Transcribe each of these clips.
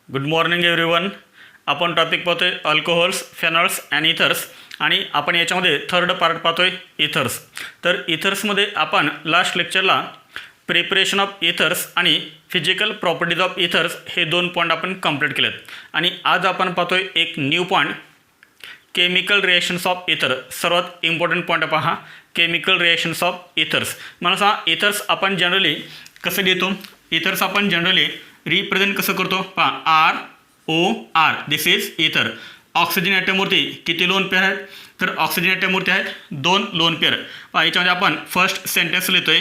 Good morning everyone. आपण topic पाहतोय alcohols, फेनॉल्स and ethers आणि आपण याच्यामध्ये थर्ड पार्ट पाहतोय इथर्स. तर इथर्समध्ये आपण लास्ट लेक्चरला प्रिपरेशन ऑफ इथर्स आणि फिजिकल प्रॉपर्टीज ऑफ इथर्स हे दोन पॉईंट आपण कंप्लीट केलेत आणि आज आपण पाहतोय एक new point, chemical reactions of इथर. सर्वात इम्पॉर्टंट पॉईंट पहा, केमिकल रिएक्शन्स ऑफ इथर्स. मला सांगा इथर्स आपण जनरली कसं लिहितो? इथर्स आपण जनरली रिप्रेझेंट कसं करतो? पहा, ROR, दिस इज इथर. ऑक्सिजन ॲटमवरती किती लोन पेअर आहेत? तर ऑक्सिजन ॲटमवरती आहेत 2 लोन पेअर. पहा याच्यामध्ये आपण फर्स्ट सेंटेन्स लिहितोय.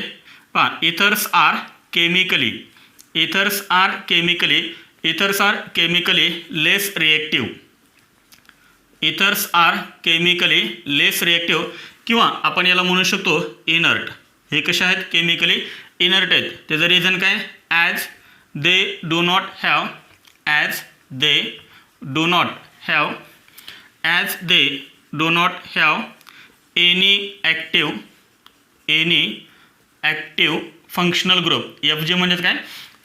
पहा, ethers are chemically, ethers are chemically, ethers are chemically less reactive. Ethers are chemically less reactive किंवा आपण याला म्हणू शकतो इनर्ट. हे कसे आहेत? केमिकली इनर्ट आहेत. त्याचं रिझन काय? As they do not have, as they do not have, as they do not have any active functional group. FG म्हणजे काय?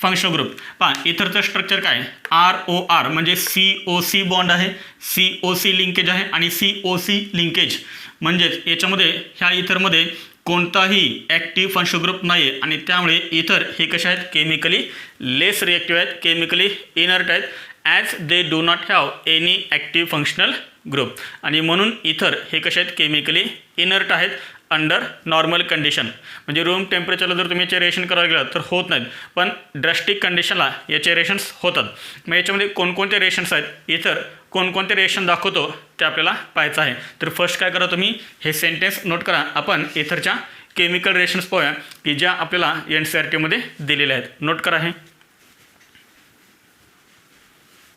Functional group. पहा इथरचं स्ट्रक्चर काय? ROR म्हणजे COC बॉन्ड आहे, COC लिंकेज आहे आणि COC लिंकेज म्हणजेच याच्यामध्ये ह्या इथरमध्ये कोणताही ॲक्टिव्ह फंक्शनल ग्रुप नाही आहे आणि त्यामुळे इथर हे कसे आहेत? केमिकली लेस रिएक्टिव्ह आहेत, केमिकली इनर्ट आहेत, as they do not have any active functional group. आणि म्हणून इथर हे कसे आहेत? केमिकली इनर्ट आहेत अंडर नॉर्मल कंडिशन. म्हणजे रूम टेम्परेचरला जर तुम्ही याचे रिएक्शन करायला गेलात तर होत नाहीत, पण ड्रास्टिक कंडिशनला याचे रिएक्शन्स होतात. मग याच्यामध्ये कोणकोणते रिएक्शन्स आहेत, इथर कोणकोणते रिएक्शन दाखवतो ते आपल्याला पाहायचं आहे. तर फर्स्ट काय करा, तुम्ही हे सेंटेन्स नोट करा. आपण इथरच्या केमिकल रिएक्शन्स पाहूया की ज्या आपल्याला NCERTमध्ये दिलेल्या आहेत. नोट करा. हे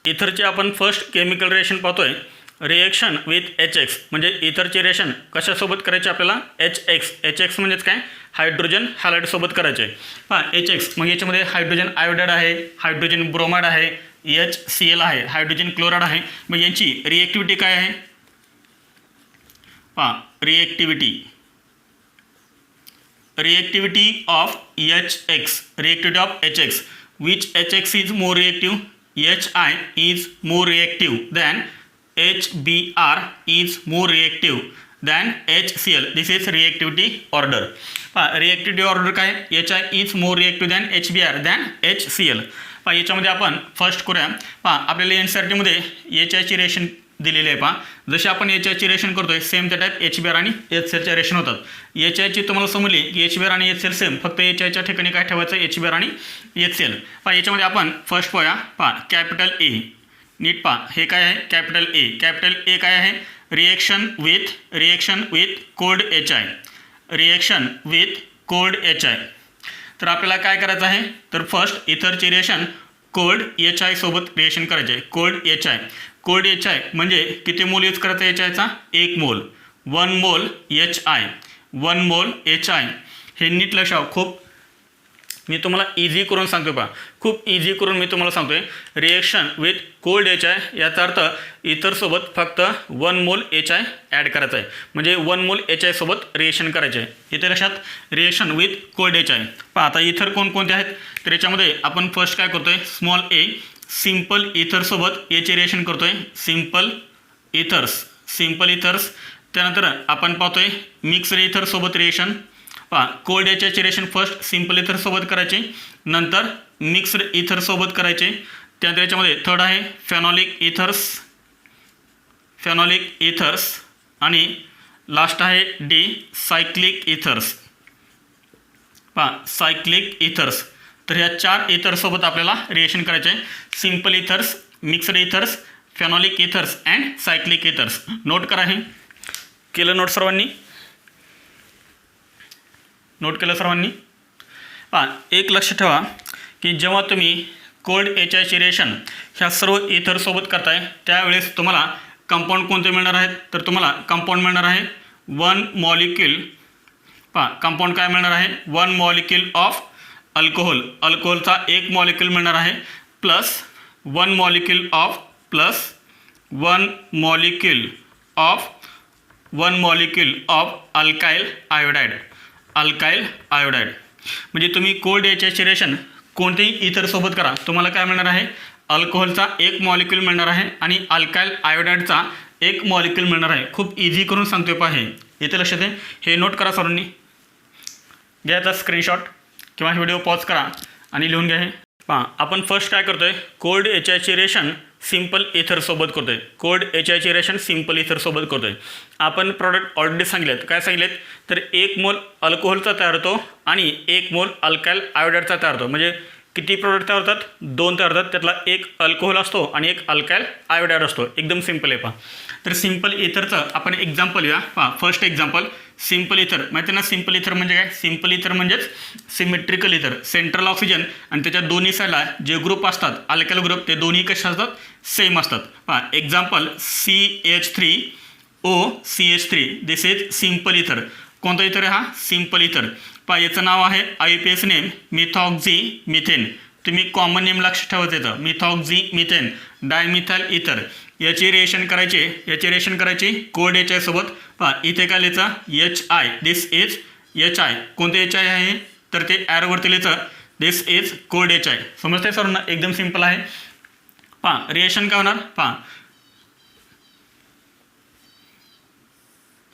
इथरचे आपण फर्स्ट केमिकल रिएक्शन पाहतोय, रिएक्शन विथ HX. म्हणजे इथरचे रिएक्शन कशासोबत करायचे आपल्याला? HX म्हणजेच काय? हायड्रोजन हॅलाइडसोबत करायचे. पहा HX मग याच्यामध्ये हायड्रोजन आयोडाईड आहे, हायड्रोजन ब्रोमाइड आहे, HCl आहे, हायड्रोजन क्लोराईड आहे. मग यांची रिएक्टिव्हिटी काय आहे? पहा reactivity of HX, reactivity of HX. Which HX is more reactive? HI is more reactive than HBr is more reactive than HCl. This is reactivity order. पहा reactivity order काय? HI is more reactive than HBr than HCl. पहा याच्यामध्ये आपण first करूया. पहा आपल्याला NCERTमध्ये HI ची reaction दिलेली आहे. पहा जसे आपण HI ची रिएक्शन करतोय सेम त्या टाईप HBr आणि HClच्या रिएक्शन होतात. HI ची तुम्हाला समजली की HBr आणि HCl सेम, फक्त HIच्या ठिकाणी काय ठेवायचं? HBr आणि HCl. पहा याच्यामध्ये आपण फर्स्ट पाहूया. पहा कॅपिटल A, नीट पहा हे काय आहे? Capital A. कॅपिटल A काय आहे? Reaction with cold HI, reaction with cold HI. तर आपल्याला काय करायचं आहे? तर फर्स्ट इथरची रिएक्शन कोल्ड HI सोबत रिएक्शन करायचे. कोल्ड HI म्हणजे किती मोल यूज करायचा HIचा? 1 मोल. 1 मोल HI, 1 मोल HI. हे नीट लक्षात. खूप मी तुम्हाला इझी करून सांगतो. पहा खूप इझी करून मी तुम्हाला सांगतोय. रिएक्शन विथ कोल्ड HI याचा अर्थ इथरसोबत फक्त 1 मोल HI ॲड करायचं आहे. म्हणजे 1 मोल HI सोबत रिएक्शन करायचे आहे. इथे लक्षात रिएक्शन विथ कोल्ड HI. पहा आता इथर कोणकोणते आहेत? तर याच्यामध्ये आपण फर्स्ट काय करतोय? स्मॉल a सिंपल इथरसोबत याचे रिएक्शन करतोय. Simple ethers. त्यानंतर आपण पाहतोय मिक्स्ड इथरसोबत रिएक्शन. पहा कोल्ड HIचे रिएक्शन फर्स्ट सिंपल इथरसोबत करायचे, नंतर मिक्स्ड इथरसोबत करायचे. त्यानंतर याच्यामध्ये थर्ड आहे फेनॉलिक इथर्स आणि लास्ट आहे D सायक्लिक इथर्स. पहा सायक्लिक इथर्स. तर ह्या 4 इथर्ससोबत आपल्याला रिएक्शन करायचे आहे. Simple ethers, mixed ethers, phenolic ethers and cyclic ethers. Note करा. हे केलं नोट सर्वांनी? नोट केलं सर्वांनी? पहा एक लक्ष ठेवा की जेव्हा तुम्ही कोल्ड HIची रिएक्शन ह्या सर्व इथरसोबत करताय त्यावेळेस तुम्हाला कंपाऊंड कोणते मिळणार आहेत? तर तुम्हाला कंपाऊंड मिळणार आहे 1 मॉलिक्यूल. पहा कंपाऊंड काय मिळणार आहे? 1 मॉलिक्यूल ऑफ अल्कोहोल. अल्कोहोलचा 1 मॉलिक्यूल मिळणार आहे plus 1 molecule of alkyl iodide. म्हणजे तुम्ही कोल्ड HIची रिएक्शन कोणतेही इथरसोबत करा, तुम्हाला काय मिळणार आहे? अल्कोहोलचा एक मॉलिक्यूल मिळणार आहे आणि अल्काइल आयोडाईडचा एक मॉलिक्यूल मिळणार आहे. खूप इझी करून सांगतोय पहा हे. इथे लक्षात आहे, हे नोट करा सर्वांनी. घ्यायचा स्क्रीनशॉट किंवा व्हिडिओ पॉज करा आणि लिहून घ्या हे. पहा आपण फर्स्ट काय करतोय, कोल्ड HIचे रिएक्शन सिंपल इथरसोबत करतोय. कोल्ड HIचे रिएक्शन सिंपल इथरसोबत करतोय. आपण प्रॉडक्ट ऑलरेडी सांगितलेत. काय सांगितलेत तर 1 मोल अल्कोहोलचा तयार होतो आणि 1 मोल अल्काइल आयोडाईडचा तयार होतो. म्हणजे किती प्रोडक्ट तयार होतात, 2 तयार होतात. त्यातला एक अल्कोहोल असतो आणि एक अल्काइल आयोडाईड असतो. एकदम सिंपल आहे पहा. तर सिंपल इथरचं आपण एक्झाम्पल घेऊया. पहा फर्स्ट एक्झाम्पल सिंपल इथर. माहिती आहे ना सिंपल इथर म्हणजे काय? सिंपल इथर म्हणजेच सिमेट्रिकल इथर. सेंट्रल ऑक्सिजन आणि त्याच्या दोन्ही साईडला जे ग्रुप असतात अल्काइल ग्रुप ते दोन्ही कसे असतात, सेम असतात. पहा example CH3O CH3 this is simple इथर. कोणता इथर आहे हा? सिंपल इथर. पहा याचं नाव आहे IUPAC नेम मिथॉक्झी मिथेन. तुम्ही कॉमन नेम लक्षात ठेवायचं येतं, मिथॉक्झी मिथेन डायमिथाइल इथर. याची रिएक्शन करायची कोल्ड HI सोबत. पहा इथे काय लिहायचं, HI. This is HI. कोणते HI आहे तर ते ॲरोवरती लिहायचं, दिस इज कोल्ड HI. समजतंय सर्वांना? एकदम सिंपल आहे. पहा रिएक्शन काय होणार, पहा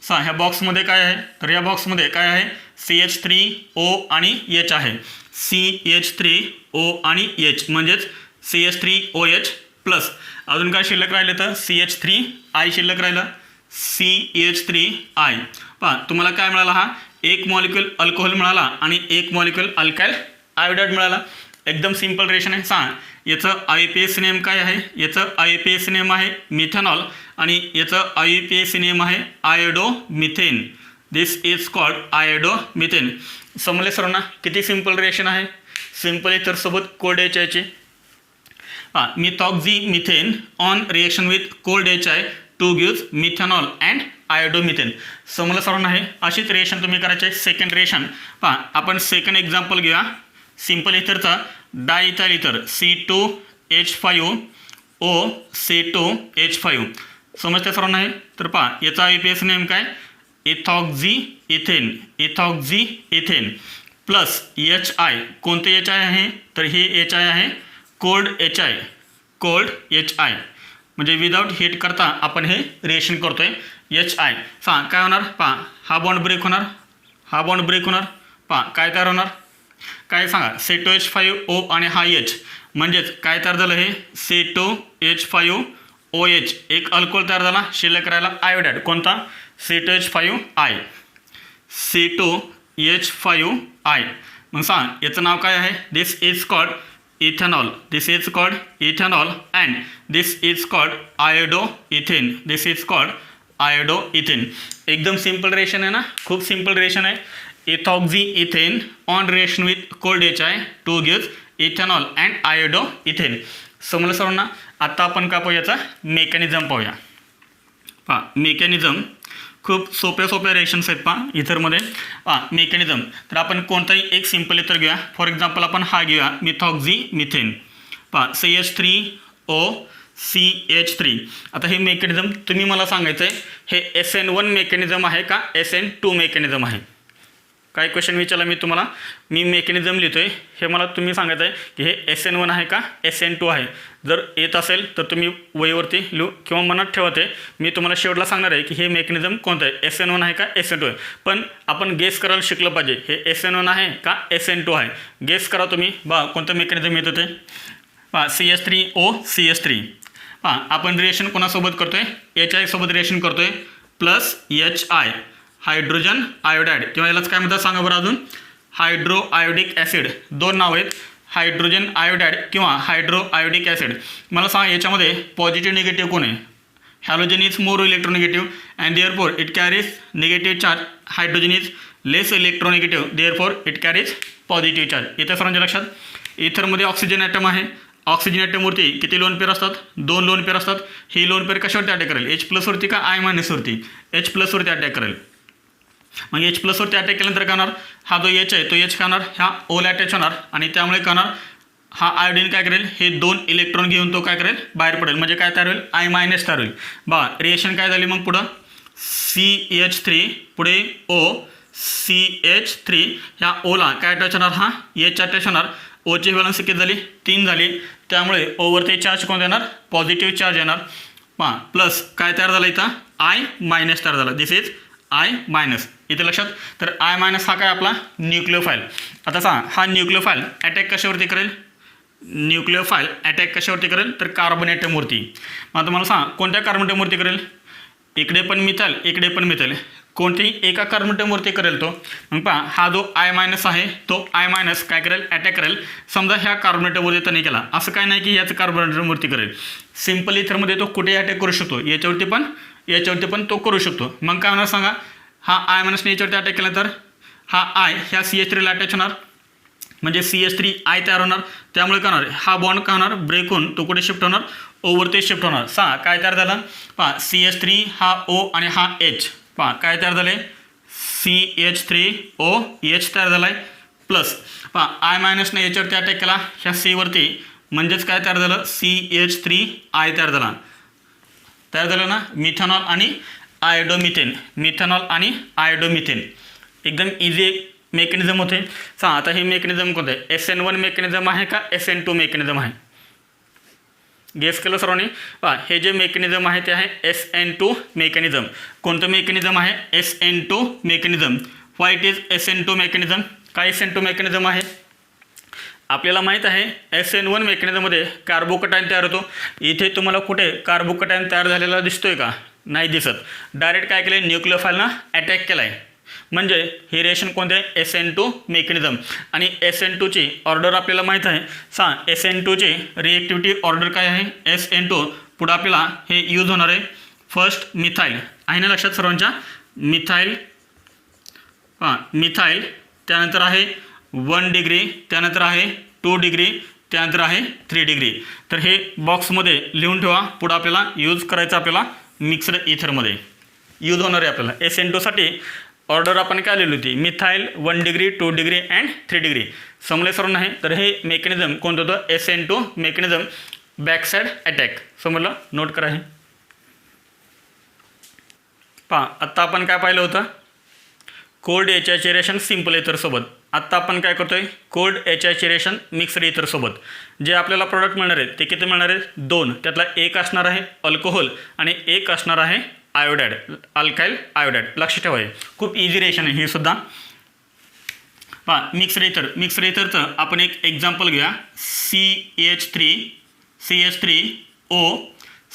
ह्या बॉक्समध्ये काय आहे तर या बॉक्समध्ये काय आहे, CH3O आणि H आहे. CH3O आणि H म्हणजेच CH3OH प्लस अजून काय शिल्लक राहिलं तर CH3I शिल्लक राहिलं, CH3I. पहा तुम्हाला काय मिळाला, हा एक मॉलिक्यूल अल्कोहोल मिळाला आणि एक मॉलिक्यूल अल्काइल आयोडाईड मिळाला. एकदम सिंपल रिएक्शन आहे. सांग याचं IUPAC नेम काय आहे, याचं IUPAC नेम आहे मिथेनॉल आणि याचं IUPAC नेम आहे iodomethane. This is called iodomethane. समजले सर्वांना? किती सिंपल रिएक्शन आहे सिंपल इथर सोबत कोल्ड HIचे. Methoxymethane on reaction with cold HI to gives methanol and iodomethane. समजलं सर्वांना? आहे अशीच रिएक्शन तुम्ही करायचे. सेकंड रिएक्शन पहा आपण सेकंड एक्झाम्पल घेऊया. सिंपल इथरचा डायइथाइल इथर C2H5O C2H5. समजते सर्वांना? आहे तर पहा याचा IUPAC नेम काय, इथॉक्झी इथेन प्लस HI. कोणते HI आहे तर हे HI आहे कोल्ड HI. म्हणजे विदाउट हीट करता आपण हे रिएक्शन करतोय HI. सांग काय होणार, पहा हा बॉन्ड ब्रेक होणार, पहा काय तयार होणार, काय सांगा, C2H5O आणि हा H म्हणजेच काय तयार झालं, हे C2H5OH एक अल्कोहोल तयार झाला. शिल्लक राहिला आयोडाईड. कोणता, C2H5I. C2H5I. मग सांग याचं नाव काय आहे, this is called ethanol. And this is called iodoethane. एकदम सिंपल रिएक्शन आहे ना, खूप सिंपल रिएक्शन आहे. Ethoxyethane on reaction with cold HI to gives ethanol and iodoethane. समजलं सर्वांना? आता आपण काय पाहूया, याचा मेकॅनिझम पाहूया. पहा मेकॅनिझम खूप सोप्या रिएक्शन्स आहेत पहा इथरमध्ये. पहा मेकॅनिझम तर आपण कोणताही एक सिंपल इथर घेऊया. फॉर एक्झाम्पल आपण हा घेऊया मिथॉक्झी मिथेन. पहा CH3O CH3. आता हे मेकॅनिझम तुम्ही मला सांगायचं आहे, हे SN1 मेकॅनिझम आहे का SN2 मेकॅनिझम आहे? काय क्वेश्चन विचारला मी तुम्हाला, मी मेकॅनिझम लिहितोय, हे मला तुम्ही सांगायचं आहे की हे SN1 आहे का SN2 आहे. जर येत असेल तर तुम्ही वहीवरती लिहू किंवा मनात ठेवते. मी तुम्हाला शेवटला सांगणार आहे की हे मेकॅनिझम कोणतं आहे, SN1 आहे का SN2 आहे. पण आपण गेस करायला शिकलं पाहिजे, हे SN1 आहे का SN2 आहे. गेस करा तुम्ही. बा कोणतं मेकॅनिझम येतं ते. पहा CH3O CH3. पहा आपण रिएक्शन कोणासोबत करतोय, HI सोबत रिएक्शन करतोय प्लस HI हायड्रोजन आयोडाईड किंवा यालाच काय म्हणतात सांगा बरं अजून, हायड्रो आयोडिक ॲसिड. दोन नाव आहेत, हायड्रोजन आयोडाईड किंवा हायड्रो आयोडिक ॲसिड. मला सांगा याच्यामध्ये पॉझिटिव्ह निगेटिव्ह कोण आहे, halogen is more electronegative and therefore it carries negative charge. Hydrogen is less electronegative therefore it carries positive charge. येत्या सर्वांच्या लक्षात. इथरमध्ये ऑक्सिजन ॲटम आहे. ऑक्सिजन ॲटमवरती किती लोन पेअर असतात, 2 लोन पेअर असतात. ही लोन पेअर कशावरती अटॅक करेल, H+वरती का I- H+वरती अटॅक करेल. मग H+वरती अटॅक केल्यानंतर काय होणार, हा जो H आहे तो H काय होणार, ह्या ओला अटॅच होणार आणि त्यामुळे काय होणार, हा आयोडीन काय करेल, हे 2 इलेक्ट्रॉन घेऊन तो काय करेल, बाहेर पडेल. म्हणजे काय तयार होईल, I- तयार होईल. बा रिएक्शन काय झाली मग पुढं, CH3 पुढे O CH3 ह्या ओला काय अटॅच होणार, हा H अटॅच होणार. ओची व्हॅलन्सी किती झाली, 3 झाली. त्यामुळे ओव्हरते चार्ज कोणता येणार पॉझिटिव्ह चार्ज येणार पहा प्लस काय तयार झालं इथं आय मायनस तयार झाला दिस इज आय मायनस इथे लक्षात तर आय मायनस हा काय आपला न्यूक्लिओफाईल आता सांगा हा न्यूक्लिओफाईल अटॅक कशावरती करेल न्यूक्लिओफाईल अटॅक कशावरती करेल तर कार्बन ॲटमवरती मग आता मला सांगा कोणत्या कार्बन ॲटमवरती करेल इकडे पण मिथाईल इकडे पण मिथाईल कोणतेही एका कार्बन ॲटमवरती करेल तो मग पहा हा जो आय मायनस आहे तो आय मायनस काय करेल अटॅक करेल समजा ह्या कार्बन ॲटमवरती त्याने केला असं काय नाही की याचं कार्बन ॲटमवरती करेल सिम्पल इथरमध्ये तो कुठेही अटॅक करू शकतो याच्यावरती पण तो करू शकतो मग काय होणार सांगा हा आय मायनसने याच्यावरती अटॅक केला तर हा आय ह्या CH3ला अटॅच होणार म्हणजे CH3 आय तयार होणार त्यामुळे काय होणार हा बॉन्ड काय होणार ब्रेक होऊन तो कुठे शिफ्ट होणार ओवरते शिफ्ट होणार सांगा काय तयार झालं पहा CH3 हा O आणि हा H पहा काय तयार झाले CH3OH तयार झाला आहे प्लस पहा आय मायनसने याच्यावरती अटॅक केला ह्या Cवरती म्हणजेच काय तयार झालं CH3I तयार झालं ना मिथेनॉल आणि आयोडोमिथेन एकदम इझी एक मेकॅनिझम होते सांगा आता हे मेकॅनिझम कोणतं आहे SN1 मेकॅनिझम आहे का SN2 मेकॅनिझम आहे गेस केलं सर्वांनी पहा हे जे मेकॅनिझम आहे ते आहे SN2 मेकॅनिझम कोणतं मेकॅनिझम आहे SN2 mechanism why it is SN2 mechanism काय SN2 मेकॅनिझम आहे आपल्याला माहीत आहे SN1 मेकॅनिझममध्ये कार्बोकटायन तयार होतो इथे तुम्हाला कुठे कार्बोकटायन तयार झालेला दिसतोय का नाही दिसत डायरेक्ट काय केलं न्यूक्लिओफाईलनं अटॅक केला आहे म्हणजे हे रिएक्शन कोणते आहे SN2 मेकॅनिझम आणि SN2ची ऑर्डर आपल्याला माहीत आहे सांग SN2ची रिएक्टिव्हिटी ऑर्डर काय आहे SN2 पुढं आपल्याला हे यूज होणार आहे फर्स्ट मिथाईल आहे ना लक्षात सर्वांच्या मिथाईल त्यानंतर आहे 1 डिग्री त्यानंतर आहे 2 डिग्री त्यानंतर आहे 3 डिग्री तर हे बॉक्समध्ये लिहून ठेवा पुढं आपल्याला यूज करायचं आपल्याला मिक्सड इथरमध्ये यूज होणार आहे आपल्याला SN2साठी ऑर्डर आपण काय लिहिली होती methyl 1 degree 2 degree and 3 degree समजले सर्व नाही तर हे मेकॅनिझम कोणतं होतं SN2 मेकॅनिझम बॅकसाईड अटॅक समजलं नोट करा हे पहा आत्ता आपण काय पाहिलं होतं कोल्ड HIचे रिएक्शन सिम्पल इथरसोबत आत्ता आपण काय करतोय कोल्ड HIचे रिएक्शन मिक्सड इथरसोबत जे आपल्याला प्रोडक्ट मिळणार आहे ते किती मिळणार आहे 2 त्यातला एक असणार आहे अल्कोहोल आणि एक असणार आहे आयोडाईड अल्काइल आयोडाईड लक्ष ठेवा खूप इझी रिएक्शन आहे हे सुद्धा पहा मिक्सड इथरचं आपण एक एक्झाम्पल घेऊया CH3O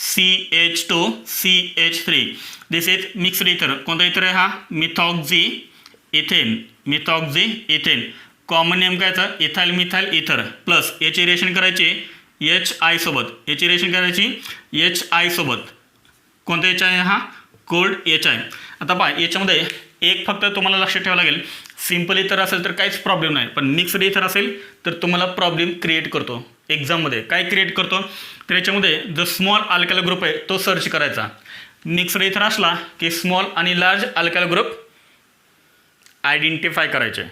CH2 CH3 this is mixed इथर कोणता इथर आहे हा मिथॉक्झी इथेन कॉमन नेम काय याचा इथाइल मिथाइल इथर प्लस याची रिएक्शन करायची HI सोबत कोणता HI आहे हा कोल्ड HI आता पहा याच्यामध्ये एक फक्त तुम्हाला लक्षात ठेवावं लागेल सिम्पल इथर असेल तर काहीच प्रॉब्लेम नाही पण मिक्सड इथर असेल तर तुम्हाला प्रॉब्लेम क्रिएट करतो एक्झाममध्ये काय क्रिएट करतो तर याच्यामध्ये जो स्मॉल अल्काइल ग्रुप आहे तो सर्च करायचा मिक्सड इथर असला की स्मॉल आणि लार्ज अल्काइल ग्रुप आयडेंटिफाय करायचे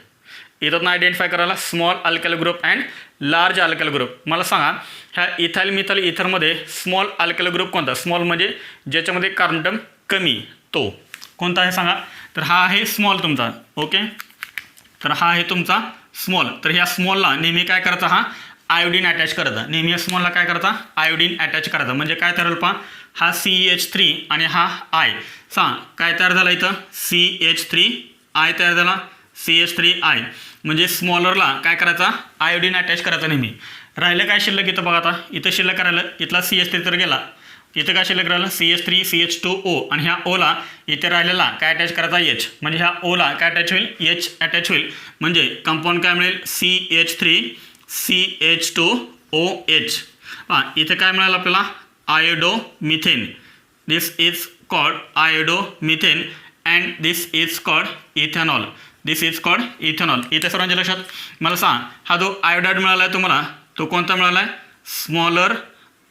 येतात ना आयडेंटिफाय करायला small alkyl group and large alkyl group मला सांगा ह्या इथाइल मिथाइल इथरमध्ये स्मॉल अल्काइल ग्रुप कोणता स्मॉल म्हणजे ज्याच्यामध्ये कार्बन कमी तो कोणता आहे सांगा तर हा आहे स्मॉल तुमचा ओके तर हा आहे तुमचा स्मॉल तर ह्या स्मॉलला नेहमी काय करायचा हा आयोडीन अटॅच करायचा नेहमी या स्मॉलला काय करायचा आयोडीन अटॅच करायचा म्हणजे काय तयार पहा हा CH3 आणि हा I सांग काय तयार झाला इथं CH3I तयार झाला CH3I म्हणजे स्मॉलरला काय करायचा आयोडीन अटॅच करायचा नेहमी राहिलं काय शिल्लक इथं बघा आता इथं शिल्लक करायला इथला CH3 तर गेला इथं काय शिल्लक राहिलं CH3 CH2O आणि ह्या ओला इथे राहिलेला काय अटॅच करायचा H म्हणजे ह्या ओला काय अटॅच होईल H अटॅच होईल म्हणजे कंपाऊंड काय मिळेल CH3 CH2OH इथे काय मिळालं आपल्याला iodomethane this is called iodomethane and this is called ethanol इथे सर्वांच्या लक्षात मला सांग हा जो आयोडाईड मिळाला आहे तुम्हाला तो कोणता मिळाला आहे स्मॉलर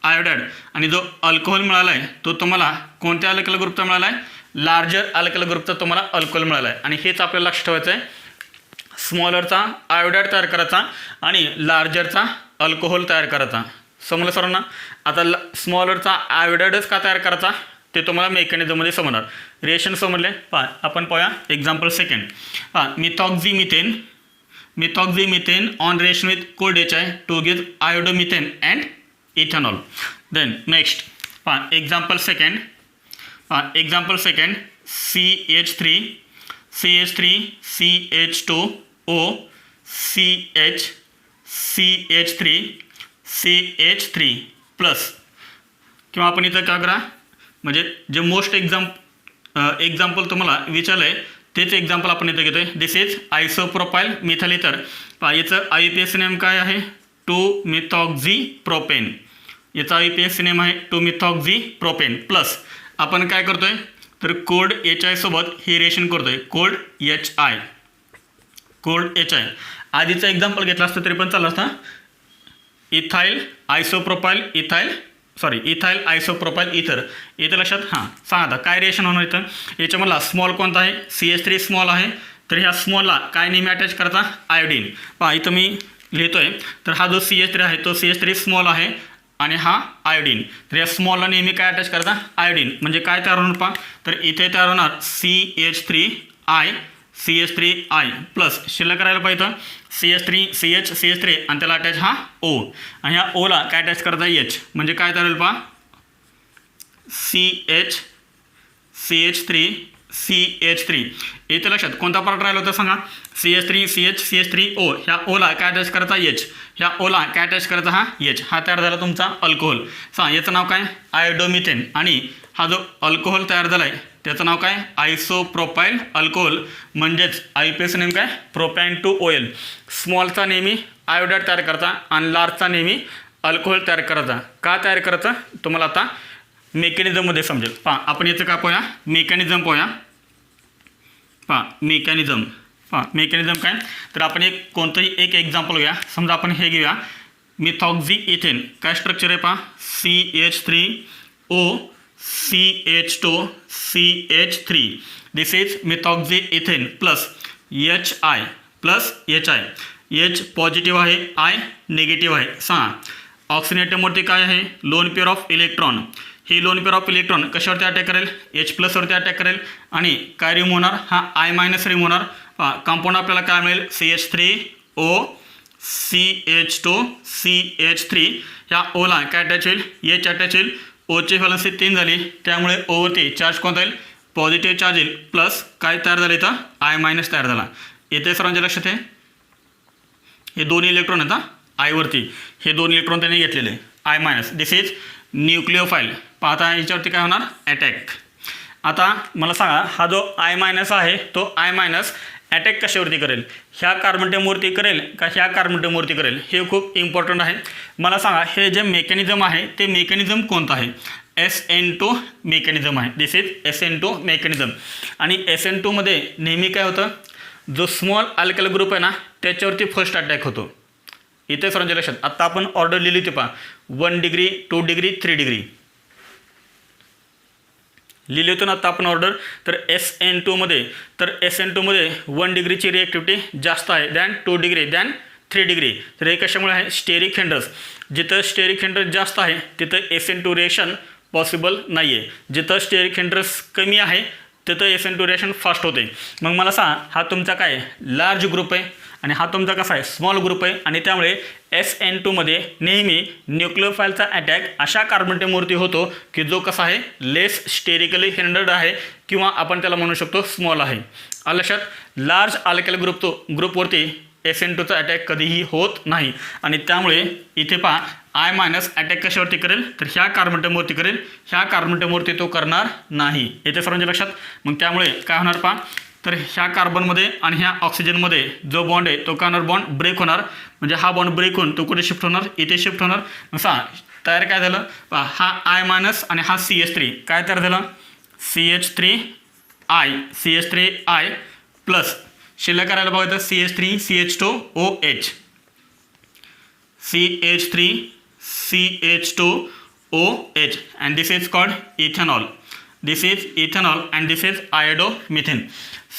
आयोडाईड आणि जो अल्कोहोल मिळाला आहे तो तुम्हाला कोणत्या अल्काइल ग्रुपचा मिळाला आहे लार्जर अल्काइल ग्रुपचा तुम्हाला अल्कोहोल मिळाला आहे आणि हेच आपल्याला लक्ष ठेवायचं आहे स्मॉलरचा आयोडाईड तयार करायचा आणि लार्जरचा अल्कोहोल तयार करायचा समजलं सर्वांना आता स्मॉलरचा आयोडाईडच का तयार करायचा ते तुम्हाला मेकॅनिझममध्ये समजणार रिएक्शन समजले पहा आपण पाहूया एक्झाम्पल सेकंड पहा methoxymethane on reaction with cold HI to give iodomethane and ethanol. Then next, example second, CH3, CH2O, CH3 plus, किंवा आपण इथं काय करा, म्हणजे जे मोस्ट एक्झाम्पल तुम्हाला विचारलं आहे तेच एक्झाम्पल आपण इथं घेतोय. दिस इज आयसोप्रोपाइल मिथाइल इथर. याचं IUPAC नेम काय आहे, 2-methoxypropane. याचा IUPAC नेम आहे 2-methoxypropane. प्लस आपण काय करतोय तर कोल्ड HI सोबत हे रिएक्शन करतोय, कोल्ड HI. आधीचा एक्झाम्पल घेतला असतं तरी पण चालला असता, इथाइल आयसोप्रोपाइल इथर. इथं लक्षात सांगा आता काय रिएक्शन होणार इथं. याच्यामधला स्मॉल कोणता आहे, CH3 स्मॉल आहे. तर ह्या स्मॉलला काय नेहमी अटॅच करता, आयोडीन. इथं मी लिहितोय तर हा जो CH3 आहे तो CH3 स्मॉल आहे आणि हा आयोडीन. तर या स्मॉलला नेहमी काय अटॅच करता, आयोडीन. म्हणजे काय तयार होणार तर इथे तयार होणार CH3I प्लस शिल्लक करायला पाहिजे CH3 आणि त्याला अटॅच हा O, आणि ह्या ओला काय अटॅच करता H. म्हणजे काय तयार होईल CH3 इथे लक्षात कोणता पार्ट राहिला होता सांगा, CH3O. ह्या ओला काय अटॅच करता H, ह्या ओला काय अटॅच करता हा H. हा तयार झाला तुमचा अल्कोहोल. याचं नाव काय, आयोडोमिथेन. आणि हा जो अल्कोहोल तयार झाला आहे त्याचं नाव काय, आयसोप्रोपाइल अल्कोहोल. म्हणजेच IUPAC नेम काय, प्रोपॅन टू OL. स्मॉलचा नेहमी आयोडाईड तयार करता आणि लार्जचा नेहमी अल्कोहोल तयार करता. का तयार करता तुम्हाला आता मेकॅनिझममध्ये समजेल. आपण याचं काय पोया, मेकॅनिझम मेकॅनिझम काय, तर आपण कोणतंही एक एक्झाम्पल घेऊया. समजा आपण हे घेऊया, मिथॉक्झी इथेन. काय स्ट्रक्चर आहे CH3O, CH2, CH3. This is methoxy ethane plus HI. H positive आहे, I निगेटिव्ह आहे. ऑक्सिडेटिव्हवरती काय आहे, लोन पेअर ऑफ इलेक्ट्रॉन. ही लोन पेअर ऑफ इलेक्ट्रॉन कशावरती अटॅक करेल, H+वरती अटॅक करेल. आणि काय रिमूव्ह होणार, हा I- रिमूव्ह होणार. कंपाऊंड आपल्याला काय मिळेल, CH3O, CH2, CH3. ह्या ओला काय अटॅच होईल, H अटॅच होईल. ओची व्हॅलन्सी 3 झाली, त्यामुळे ओवरती चार्ज कोणता येईल, पॉझिटिव्ह चार्ज येईल. प्लस काय तयार झालं इथं, I- तयार झाला. येथे सर्वांच्या लक्षात आहे, हे दोन इलेक्ट्रॉन आहेत आयवरती, हे दोन इलेक्ट्रॉन त्यांनी घेतलेले I-. This is nucleophile. पाहता याच्यावरती काय होणार, अटॅक. आता मला सांगा, हा जो I- आहे तो I- अटॅक कशावरती करेल, ह्या कार्बनटेमवरती करेल का ह्या कार्बनटेमवरती करेल, हे खूप इम्पॉर्टंट आहे. मला सांगा हे जे मेकॅनिझम आहे ते मेकॅनिझम कोणतं आहे, SN2 मेकॅनिझम आहे. This is SN2 mechanism. आणि SN2मध्ये नेहमी काय होतं, जो स्मॉल अल्काइल ग्रुप आहे ना त्याच्यावरती फर्स्ट अटॅक होतो. इथे सर्वांच्या लक्षात, आत्ता आपण ऑर्डर लिहिली होती 1 डिग्री 2 डिग्री 3 डिग्री लिहिली होती ना आता आपण ऑर्डर. तर SN2मध्ये 1 डिग्रीची रिॲक्टिव्हिटी जास्त आहे दॅन 2 डिग्री दॅन 3 डिग्री. तर हे कशामुळे आहे, स्टेरिक हिंड्रन्स. जिथं स्टेरिक हिंड्रन्स जास्त आहे तिथं SN2 रिएक्शन पॉसिबल नाही आहे. जिथं स्टेरिक हिंड्रन्स कमी आहे तिथं SN2 रिएक्शन फास्ट होते. मग मला सांगा, हा तुमचा काय लार्ज ग्रुप आहे आणि हा तुमचा कसा आहे स्मॉल ग्रुप आहे. आणि त्यामुळे SN2मध्ये नेहमी न्यूक्लिओफाईलचा अटॅक अशा कार्बनटेमवरती होतो की जो कसा आहे लेस स्टेरिकली हिंडर्ड आहे, किंवा आपण त्याला म्हणू शकतो स्मॉल आहे. लक्षात, लार्ज अल्काइल ग्रुपवरती SN2चा अटॅक कधीही होत नाही. आणि त्यामुळे इथे I- अटॅक कशावरती करेल तर ह्या कार्बनटेमवरती करेल, ह्या कार्बनटेमवरती तो करणार नाही. येथे सर्वांच्या लक्षात. मग त्यामुळे काय होणार तर ह्या कार्बनमध्ये आणि ह्या ऑक्सिजनमध्ये जो बॉन्ड आहे तो काय बॉन्ड ब्रेक होणार. म्हणजे हा बॉन्ड ब्रेक होऊन तो कुठे शिफ्ट होणार, इथे शिफ्ट होणार. तयार काय झालं, हा I- आणि हा CH3 काय तयार झालं, CH3I प्लस शिल्लक करायला बघा CH3 CH2OH, CH3 CH2OH, and this is called ethanol. This is ethanol and this is iodomethane.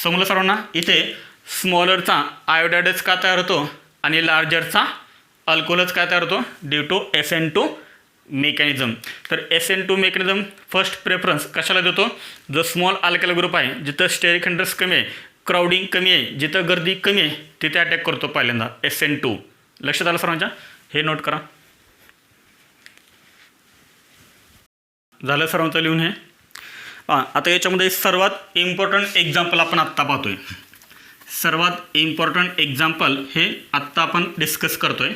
समजलं सर्वांना. इथे स्मॉलरचा आयोडाइडच का तयार होतो आणि लार्जरचा अल्कोहोलच काय तयार होतो, ड्यू टू SN2 मेकॅनिझम. तर SN2 मेकॅनिझम फर्स्ट प्रेफरन्स कशाला देतो, जो स्मॉल अल्काइल ग्रुप आहे जिथं स्टेरिक हिंड्रन्स कमी आहे, क्राउडिंग कमी आहे, जिथं गर्दी कमी आहे तिथे अटॅक करतो पहिल्यांदा SN2. लक्षात आलं सर्वांच्या, हे नोट करा. झालं सर्वांचं लिहून हे. आता याच्यामध्ये सर्वात इम्पॉर्टंट एक्झाम्पल आपण आत्ता पाहतोय. सर्वात इम्पॉर्टंट एक्झाम्पल हे आत्ता आपण डिस्कस करतोय.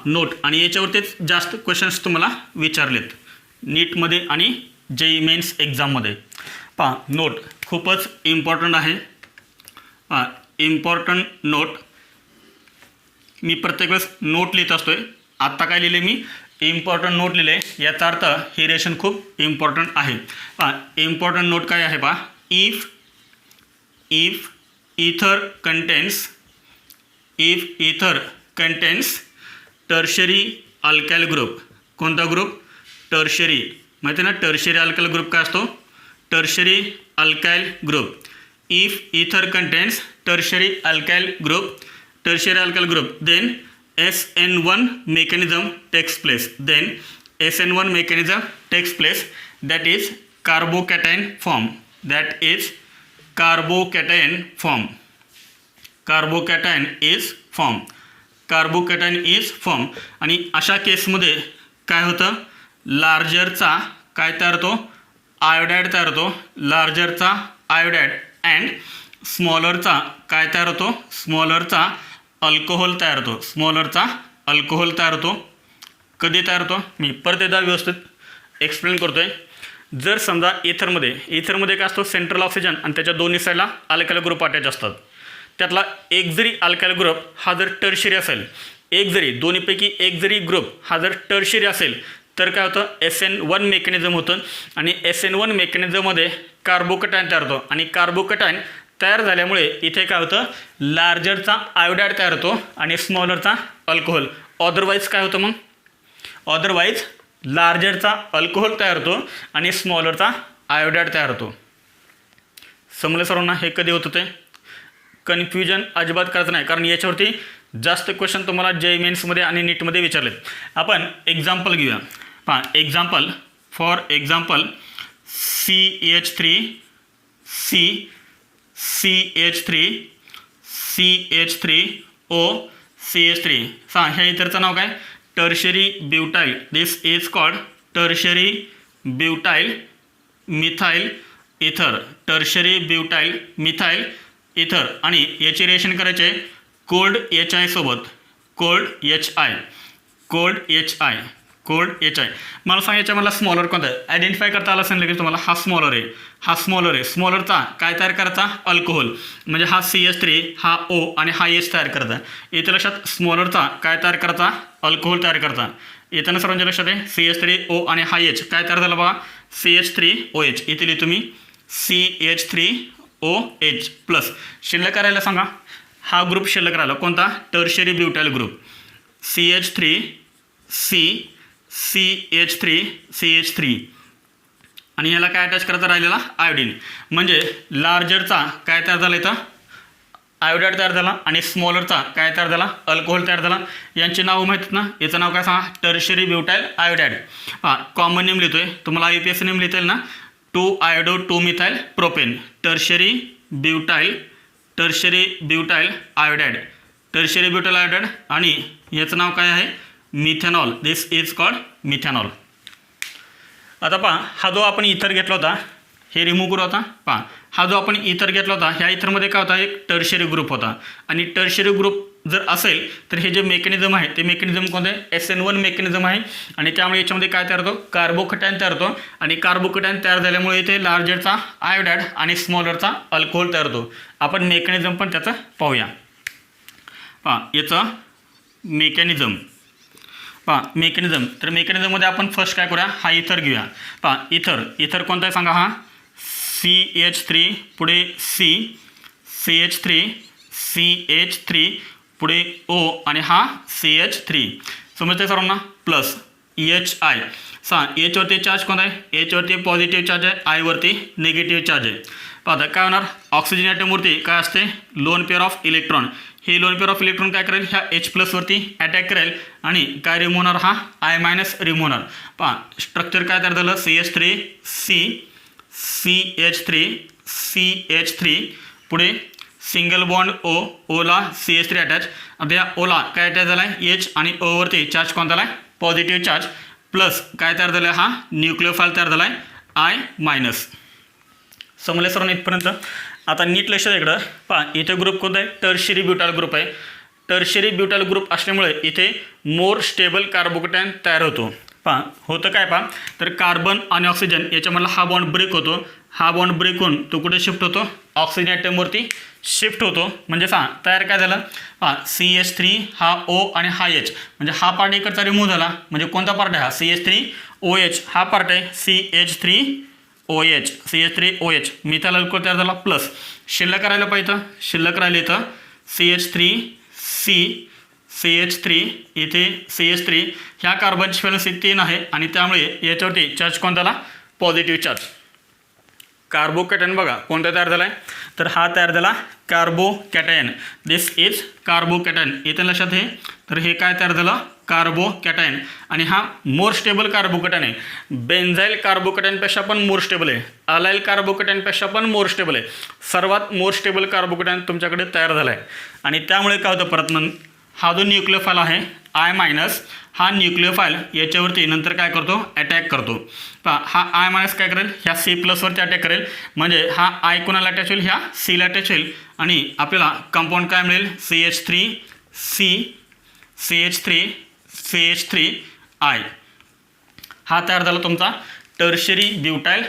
नोट, आणि याच्यावरतीच जास्त क्वेश्चन्स तुम्हाला विचारलेत नीटमध्ये आणि JEE मेन्स एक्झाममध्ये. नोट खूपच इम्पॉर्टंट आहे. Important note. मी प्रत्येक वेळेस नोट लिहित असतोय. आत्ता काय लिहिले मी? इम्पॉर्टंट नोट लिहिले. याचा अर्थ हे रिलेशन खूप इम्पॉर्टंट आहे. इम्पॉर्टंट नोट काय आहे पहा. इफ इथर कंटेन्स टर्शरी अल्काइल ग्रुप. कोणता ग्रुप? टर्शरी. माहिती आहे ना टर्शरी अल्काइल ग्रुप काय असतो? Tertiary alkyl group. इफ इथर contains tertiary alkyl group then SN1 mechanism takes place. That is carbocation form. Carbocation is form. आणि अशा केसमध्ये काय होतं? लार्जरचा काय तयार होतो? आयोडाईड तयार होतो. लार्जरचा आयोडाईड अँड स्मॉलरचा काय तयार होतो? स्मॉलरचा अल्कोहोल तयार होतो. कधी तयार होतो? मी परत एकदा व्यवस्थित एक्सप्लेन करतोय. जर समजा इथरमध्ये काय असतो? सेंट्रल ऑक्सिजन आणि त्याच्या दोन्ही साईडला अल्काइल ग्रुप अटॅच असतात. त्यातला एक जरी अल्काइल ग्रुप हा जर टर्शरी असेल, दोन्हीपैकी एक जरी ग्रुप हा जर टर्शरी असेल तर काय होतं? SN1 मेकॅनिझम होतं. आणि SN1 मेकॅनिझममध्ये कार्बोकॅटायन तयार होतो. आणि कार्बोकॅटायन तयार झाल्यामुळे इथे काय होतं? लार्जरचा आयोडाईड तयार होतो आणि स्मॉलरचा अल्कोहोल. अदरवाईज काय होतं मग? अदरवाईज लार्जरचा अल्कोहोल तयार होतो आणि स्मॉलरचा आयोडाईड तयार होतो. समजलं सर्वांना हे कधी होतं ते? कन्फ्युजन अजिबात करायचं नाही, कारण याच्यावरती जास्त क्वेश्चन तुम्हाला JEE मेन्समध्ये आणि नीटमध्ये विचारलेत. आपण एक्झाम्पल घेऊया. एक्झाम्पल फॉर एक्झाम्पल CH3 ह्या इथरचं नाव काय? Tertiary butyl. This is called tertiary butyl methyl इथर. इथर. आणि याचे रिएक्शन करायचे कोल्ड HI सोबत. Cold HI. मला सांगायचं मला स्मॉलर कोणता आहे? आयडेंटिफाय करता आलं असेल की तुम्हाला हा स्मॉलर आहे. स्मॉलरचा काय तयार करायचा? अल्कोहोल. म्हणजे हा CH3 हा O आणि हा H तयार करायचा. इथे लक्षात स्मॉलरचा काय तयार करायचा? अल्कोहोल तयार करायचा. येताना सर्वांच्या लक्षात आहे CH3O आणि हा H काय तयार झाला बघा? CH3OH. इथे लिहितो मी CH3OH प्लस. शिल्लक करायला सांगा. हा ग्रुप शिल्लक राहिला कोणता? Tertiary butyl group. CH3 आणि याला काय अटॅच करायचं राहिलेला? आयोडीन. म्हणजे लार्जरचा काय तयार झाला? इथं आयोडाईड तयार झाला आणि स्मॉलरचा काय तयार झाला? अल्कोहोल तयार झाला. यांची नावं माहीत ना? याचं नाव काय सांगा? Tertiary butyl iodide. Common name लिहितोय. तुम्हाला IUPAC नेम लिहिता येईल ना? 2-iodO-2-methyl propane. Tertiary butyl iodide. आणि याचं नाव काय आहे? Methanol. This is called methanol. आता पहा, हा जो आपण इथर घेतला होता हे रिमूव्ह करू आता. पहा, हा जो आपण इथर घेतला होता ह्या इथरमध्ये काय होता? एक टर्शरी ग्रुप होता. आणि टर्शरी ग्रुप जर असेल तर हे जे मेकॅनिझम आहे ते मेकॅनिझम कोणतं आहे? SN1 मेकॅनिझम आहे. आणि त्यामुळे याच्यामध्ये काय तयार होतो? कार्बोकॅटायन तयार होतो. आणि कार्बोकॅटायन तयार झाल्यामुळे इथे लार्जरचा आयोडाईड आणि स्मॉलरचा अल्कोहोल तयार होतो. आपण मेकॅनिझम पण त्याचं पाहूया. पहा, याचं मेकॅनिझम. तर मेकॅनिझममध्ये आपण फर्स्ट काय करूया? हा इथर घेऊया. पहा, इथर कोणता आहे सांगा? हा CH3 पुढे CH3 पुढे O आणि हा CH3. समजते सर्वांना? Plus HI. H वरती चार्ज कोणता आहे? H वरती पॉझिटिव्ह चार्ज आहे, I वरती निगेटिव्ह चार्ज आहे. पाहता काय होणार? ऑक्सिजन ॲटमवरती काय असते? Loan pair of electron. हे लोन पेअर ऑफ इलेक्ट्रॉन काय करेल? ह्या H+ वरती अटॅक करेल आणि काय रिमूव्ह होणार? हा I- रिमूव्ह होणार. पहा, स्ट्रक्चर काय तयार झालं? CH3 पुढे सिंगल बॉन्ड ओला CH3 अटॅच. आता या ओला काय अटॅच झाला आहे? H आणि O वरती चार्ज कोणता आहे? Positive charge. प्लस काय तयार झालं आहे, हा न्यूक्लियोफाईल तयार झाला आहे आय मायनस. समजले सर्व इथपर्यंत. आता नीट लक्ष द्या इकडं. पहा इथे ग्रुप कोणता आहे, टर्शियरी ब्युटाइल ग्रुप आहे. टर्शियरी ब्युटाइल ग्रुप असल्यामुळे इथे मोर स्टेबल कार्बोकॅटायन तयार होतो. पहा होतं काय, पहा तर कार्बन आणि ऑक्सिजन याच्यामधला हा बॉन्ड ब्रेक होतो. हा बॉन्ड ब्रेक होऊन तो कुठे शिफ्ट होतो, ऑक्सिजन ॲटमवरती शिफ्ट होतो. म्हणजे तयार काय झालं, पहा CH3 हा O आणि हा H, म्हणजे हा पार्ट इकडचा रिमूव्ह झाला. म्हणजे कोणता पार्ट आहे हा, CH3OH हा पार्ट आहे. CH3OH मिथाइल अल्कोहोल तयार झाला. प्लस शिल्लक राहिलं पाहिजे, शिल्लक राहिले तर CH3 इथे CH3 ह्या कार्बनची व्हॅलेन्सी 3 आहे आणि त्यामुळे याच्यावरती चार्ज कोणता आला, पॉझिटिव्ह चार्ज. कार्बोकॅटायन बघा कोणता तयार झाला आहे, तर हा तयार झाला कार्बोकॅटायन. This is carbocation. इथे लक्षात आहे, तर हे काय तयार झालं, कार्बोकॅटायन. आणि हा मोर स्टेबल कार्बोकॅटायन आहे. बेन्झाईल कार्बोकॅटायनपेक्षा पण मोर स्टेबल आहे, अलाइल कार्बोकॅटायनपेक्षा पण मोर स्टेबल आहे. सर्वात मोर स्टेबल कार्बोकॅटायन तुमच्याकडे तयार झाला आहे. आणि त्यामुळे काय होतं, परत हा जो न्यूक्लियोफाईल आहे आय मायनस, हा न्यूक्लियोफाईल याच्यावरती नंतर काय करतो, अटॅक करतो. पहा हा आय मायनस काय करेल, ह्या C+वरती अटॅक करेल. म्हणजे हा आय कोणाला अटॅच होईल, ह्या Cला अटॅच होईल आणि आपल्याला कंपाऊंड काय मिळेल, CH3I. हा तयार झाला तुमचा टर्शियरी ब्युटाइल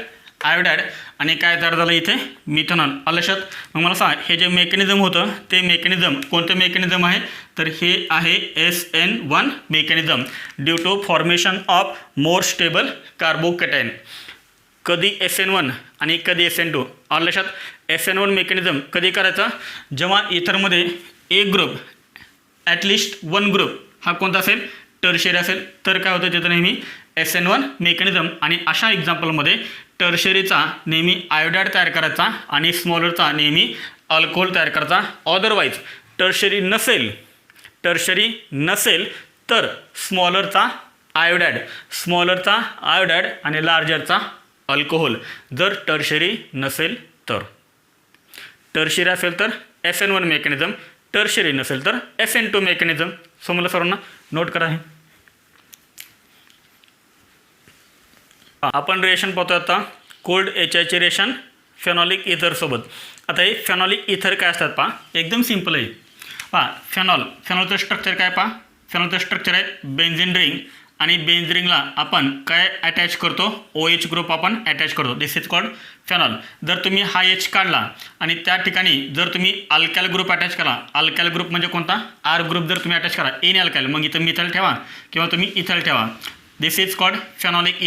आयोडाईड. आणि काय तयार झालं इथे, मिथेनॉल. लक्षात. मग मला सांग, हे जे मेकॅनिझम होतं ते मेकॅनिझम कोणतं मेकॅनिझम आहे, तर हे आहे SN1 mechanism due to formation of more stable carbocation. कधी SN1 आणि कधी SN2. लक्षात. SN1 मेकॅनिझम कधी करायचा, जेव्हा इथरमध्ये एक ग्रुप ॲटलिस्ट वन ग्रुप हा कोणता असेल, टर्शियरी असेल, तर काय होतं तिथं नेहमी SN1 मेकॅनिझम. आणि अशा एक्झाम्पलमध्ये टर्शियरीचा नेहमी आयोडाईड तयार करायचा आणि स्मॉलरचा नेहमी अल्कोहोल तयार करायचा. अदरवाईज टर्शियरी नसेल तर स्मॉलरचा आयोडाईड आणि लार्जरचा अल्कोहोल. जर टर्शियरी नसेल तर. टर्शियरी असेल तर SN1 मेकॅनिझम, टर्शियरी नसेल तर SN2 मेकॅनिझम. समजलं सर्वांना, नोट करा. हे आपण रिएक्शन पाहतो आता कोल्ड HIचे रिएक्शन फेनॉलिक इथरसोबत. आता हे फेनॉलिक इथर काय असतात पहा, एकदम सिंपल आहे. पहा फेनॉलचं स्ट्रक्चर काय, पहा फेनॉलचं स्ट्रक्चर आहे बेन्झीन रिंग. आणि बेन्झीन रिंगला आपण काय अटॅच करतो, OH ग्रुप आपण अटॅच करतो. दिस इज कॉल्ड फेनॉल. जर तुम्ही हा H काढला आणि त्या ठिकाणी जर तुम्ही अल्काइल ग्रुप अटॅच करा, अल्काइल ग्रुप म्हणजे कोणता, R ग्रुप जर तुम्ही अटॅच करा, इन अल्काइल, मग इथं मिथाइल ठेवा किंवा तुम्ही इथाइल ठेवा. दिस इज कॉल्ड फेनॉलिक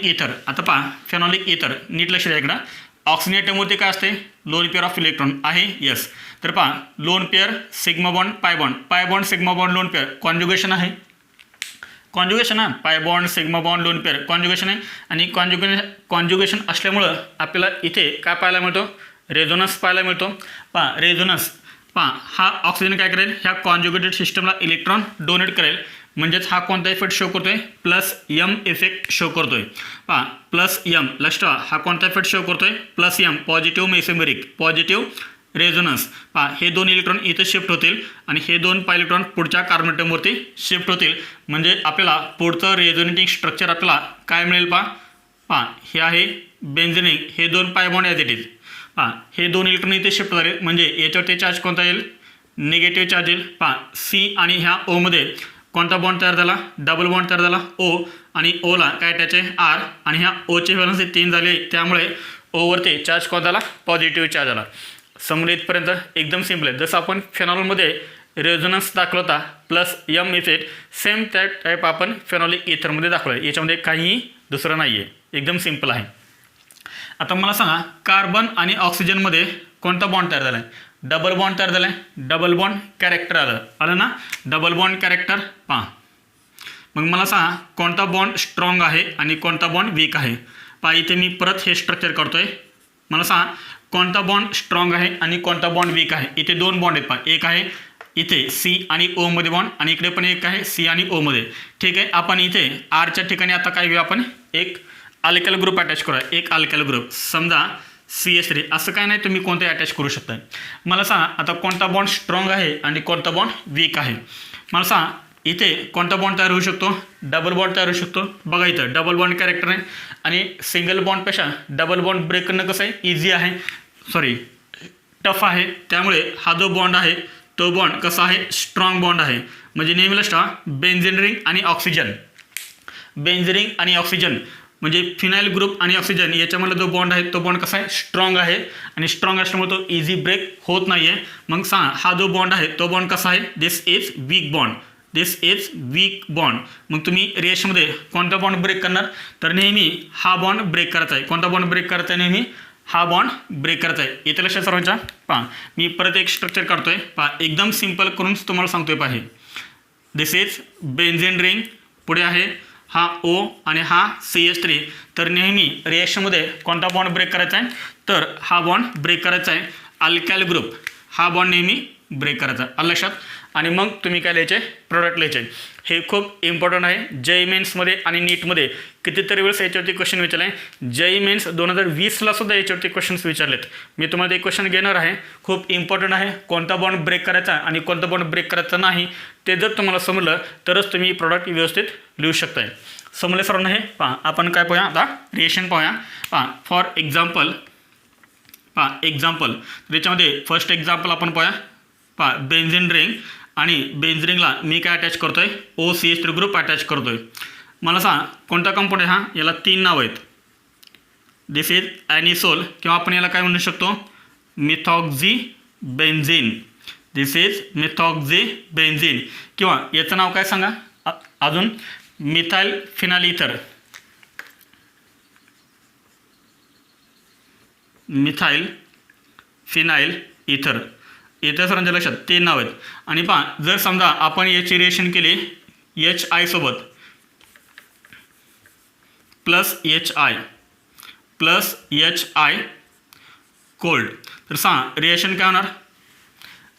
इथर. आता पहा फेनॉलिक इथर नीट लक्ष द्या इकडं. ऑक्सिजन ॲटमवरती काय असते, लोन पेअर ऑफ इलेक्ट्रॉन आहे. येस. तर पहा lone pair sigma bond pi bond sigma bond lone pair conjugation आहे. Pi bond sigma bond lone pair conjugation आहे. आणि कॉन्जुगेशन असल्यामुळं आपल्याला इथे काय पाहायला मिळतो, रेझोनन्स पाहायला मिळतो. पहा हा ऑक्सिजन काय करेल, ह्या कॉन्जुगेटेड सिस्टमला इलेक्ट्रॉन डोनेट करेल. म्हणजेच हा कोणता इफेक्ट शो करतोय, +M इफेक्ट शो करतोय. पहा +M लक्ष, हा कोणता इफेक्ट शो करतोय, +M positive mesomeric, positive resonance. पहा हे दोन इलेक्ट्रॉन इथे शिफ्ट होतील आणि हे दोन इलेक्ट्रॉन पुढच्या कार्बन ॲटमवरती शिफ्ट होतील. म्हणजे आपल्याला पुढचं रेझोनेटिंग स्ट्रक्चर आपल्याला काय मिळेल, पहा हे आहे बेन्झीन रिंग, हे दोन pi bond as it is. पहा हे दोन इलेक्ट्रॉन इथे शिफ्ट झाले म्हणजे याच्यावरती चार्ज कोणता येईल, निगेटिव्ह चार्ज येईल. पहा C आणि ह्या Oमध्ये कोणता बॉन्ड तयार झाला, डबल बॉन्ड तयार झाला O. आणि Oला काय अटॅच आहे, R. आणि ह्या Oचे व्हॅलेन्सी 3 झाले, त्यामुळे Oवरती चार्ज कोणता आला, पॉझिटिव्ह चार्ज आला. समोर इथपर्यंत एकदम सिम्पल आहे. जसं आपण फेनॉलमध्ये रेझोनन्स दाखवला होता +M इफेक्ट, सेम त्या टाईप आपण फेनॉलिक इथरमध्ये दाखवलं आहे. याच्यामध्ये काहीही दुसरं नाही आहे, एकदम सिम्पल आहे. आता मला सांगा कार्बन आणि ऑक्सिजनमध्ये कोणता बॉन्ड तयार झाला आहे, डबल बॉन्ड तयार झाला आहे. डबल बॉन्ड कॅरेक्टर आलं ना, डबल बॉन्ड कॅरेक्टर. पहा मग मला सांगा कोणता बॉन्ड स्ट्रॉंग आहे आणि कोणता बॉन्ड वीक आहे. पहा इथे मी परत हे स्ट्रक्चर करतोय. मला सांगा कोणता बॉन्ड स्ट्रॉंग आहे आणि कोणता बॉन्ड वीक आहे. इथे दोन बॉन्ड आहेत. पहा एक आहे इथे C आणि O मध्ये बॉन्ड आणि इकडे पण एक आहे C आणि O मध्ये. ठीक आहे. आपण इथे Rच्या ठिकाणी आता काय घेऊ, आपण एक अल्काइल ग्रुप अटॅच करूया. एक अल्काइल ग्रुप समजा CH3. असं काय नाही, तुम्ही कोणते अटॅच करू शकता. मला सांगा आता कोणता बॉन्ड स्ट्रॉंग आहे आणि कोणता बॉन्ड वीक आहे. मला सांगा इथे कोणता बॉन्ड तयार होऊ शकतो? डबल बॉन्ड तयार होऊ शकतो. बघा इथं डबल बॉन्ड कॅरेक्टर आहे आणि सिंगल बॉन्डपेक्षा डबल बॉन्ड ब्रेक करणं कसं आहे? इझी आहे, सॉरी टफ आहे. त्यामुळे हा जो बॉन्ड आहे तो बॉन्ड कसा आहे? स्ट्रॉंग बॉन्ड आहे. म्हणजे नेहमी लक्षात ठेवा, बेन्झीन रिंग आणि ऑक्सिजन, बेन्झीन रिंग आणि ऑक्सिजन म्हणजे फिनाइल ग्रुप आणि ऑक्सिजन याच्यामधला जो बॉन्ड आहे तो बॉन्ड कसा आहे? स्ट्रॉंग आहे आणि स्ट्रॉंग असल्यामुळे तो इझी ब्रेक होत नाही आहे. मग सांगा हा जो बॉन्ड आहे तो बॉन्ड कसा आहे? This is weak bond, this is weak bond. मग तुम्ही रिएक्शनमध्ये कोणता बॉन्ड ब्रेक करणार? तर नेहमी हा बॉन्ड ब्रेक करायचा आहे. कोणता बॉन्ड ब्रेक करायचा आहे? नेहमी हा बॉन्ड ब्रेक करायचा आहे. येथे लक्षात सर्वांच्या पहा, मी परत एक स्ट्रक्चर काढतोय पहा, एकदम सिंपल करून तुम्हाला सांगतोय पहा. दिस इज बेन्झीन रिंग, पुढे आहे हा O आणि हा CH3. तर नेहमी रिएक्शनमध्ये कोणता बॉन्ड ब्रेक करायचा आहे? तर हा बॉन्ड ब्रेक करायचा आहे अल्काइल ग्रुप, हा बॉन्ड नेहमी ब्रेक करायचा आलं लक्षात. आणि मग तुम्ही काय लिहायचे? प्रोडक्ट लिहायचे. हे खूप इम्पॉर्टंट आहे. JEE मेन्समध्ये आणि नीटमध्ये कितीतरी वेळेस याच्यावरती क्वेश्चन विचारले आहे. JEE मेन्स 2020ला सुद्धा याच्यावरती क्वेश्चन्स विचारलेत. मी तुम्हाला एक क्वेश्चन घेणार आहे, खूप इम्पॉर्टंट आहे. कोणता बॉन्ड ब्रेक करायचा आणि कोणता बॉन्ड ब्रेक करायचा नाही ते जर तुम्हाला समजलं तरच तुम्ही प्रोडक्ट व्यवस्थित लिहू शकताय. समजले सर्वांना? हे पहा, आपण काय पाहूया आता? रिएक्शन पाहूया. पहा फॉर एक्झाम्पल, पहा एक्झाम्पल त्याच्यामध्ये फर्स्ट एक्झाम्पल आपण पाहूया. पहा बेन्झीन रिंग आणि बेन्झीन रिंगला मी काय अटॅच करतोय? OCH3 ग्रुप अटॅच करतोय. मला सांग कोणता कंपाऊंड आहे हा? याला 3 नाव आहेत. दिस इज ॲनिसोल किंवा आपण याला काय म्हणू शकतो? Methoxy benzene. This is methoxy benzene किंवा याचं नाव काय सांगा अजून? मिथाइल फिनाइल इथर, मिथाइल फिनाइल इथर. इथं सर्वांच्या लक्षात 3 नाव आहेत. आणि पहा जर समजा आपण याची रिएक्शन केली HI सोबत प्लस HI कोल्ड, तर सांगा रिएक्शन काय होणार?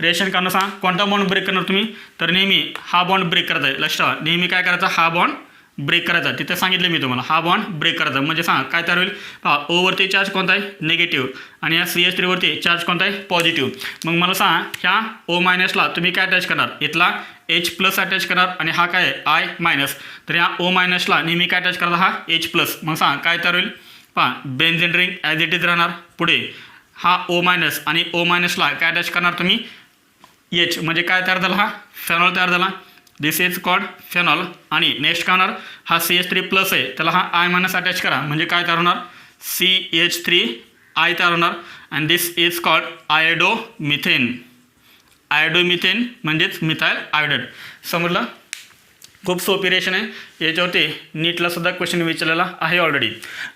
रिएक्शन करणं सांगा कोणता बॉन्ड ब्रेक करणार तुम्ही? तर नेहमी हा बॉन्ड ब्रेक करायचा आहे. लक्षात ठेवा, नेहमी काय करायचा? हा बॉन्ड ब्रेक करायचा. तिथे सांगितलं मी तुम्हाला हा बॉन्ड ब्रेक करायचा. म्हणजे सांगा काय तयार होईल? पहा ओवरती चार्ज कोणता आहे? निगेटिव्ह आणि या CH3 वरती चार्ज कोणता आहे? पॉझिटिव्ह. मग मला सांगा ह्या O- तुम्ही काय अटॅच करणार? इथला H+ अटॅच करणार आणि हा काय आहे? I-. तर ह्या O- नेहमी काय अटॅच करणार? हा H+. मग सांगा काय तयार होईल? पहा benzene ring as it is राहणार. पुढे हा O- आणि O- काय अटॅच करणार तुम्ही? H. म्हणजे काय तयार झाला? हा फेनॉल तयार झाला. दिस इज कॉल्ड फेनॉल. आणि नेक्स्ट काय होणार? हा CH3+ आहे त्याला हा I- अटॅच करा म्हणजे काय तयार होणार? CH3I तयार होणार. And this is called iodomethane. Iodomethane म्हणजेच मिथाइल आयोडाइड. समजलं? खूप सोपी रिएक्शन आहे. याच्यावरती नीटला सुद्धा क्वेश्चन विचारलेला आहे already.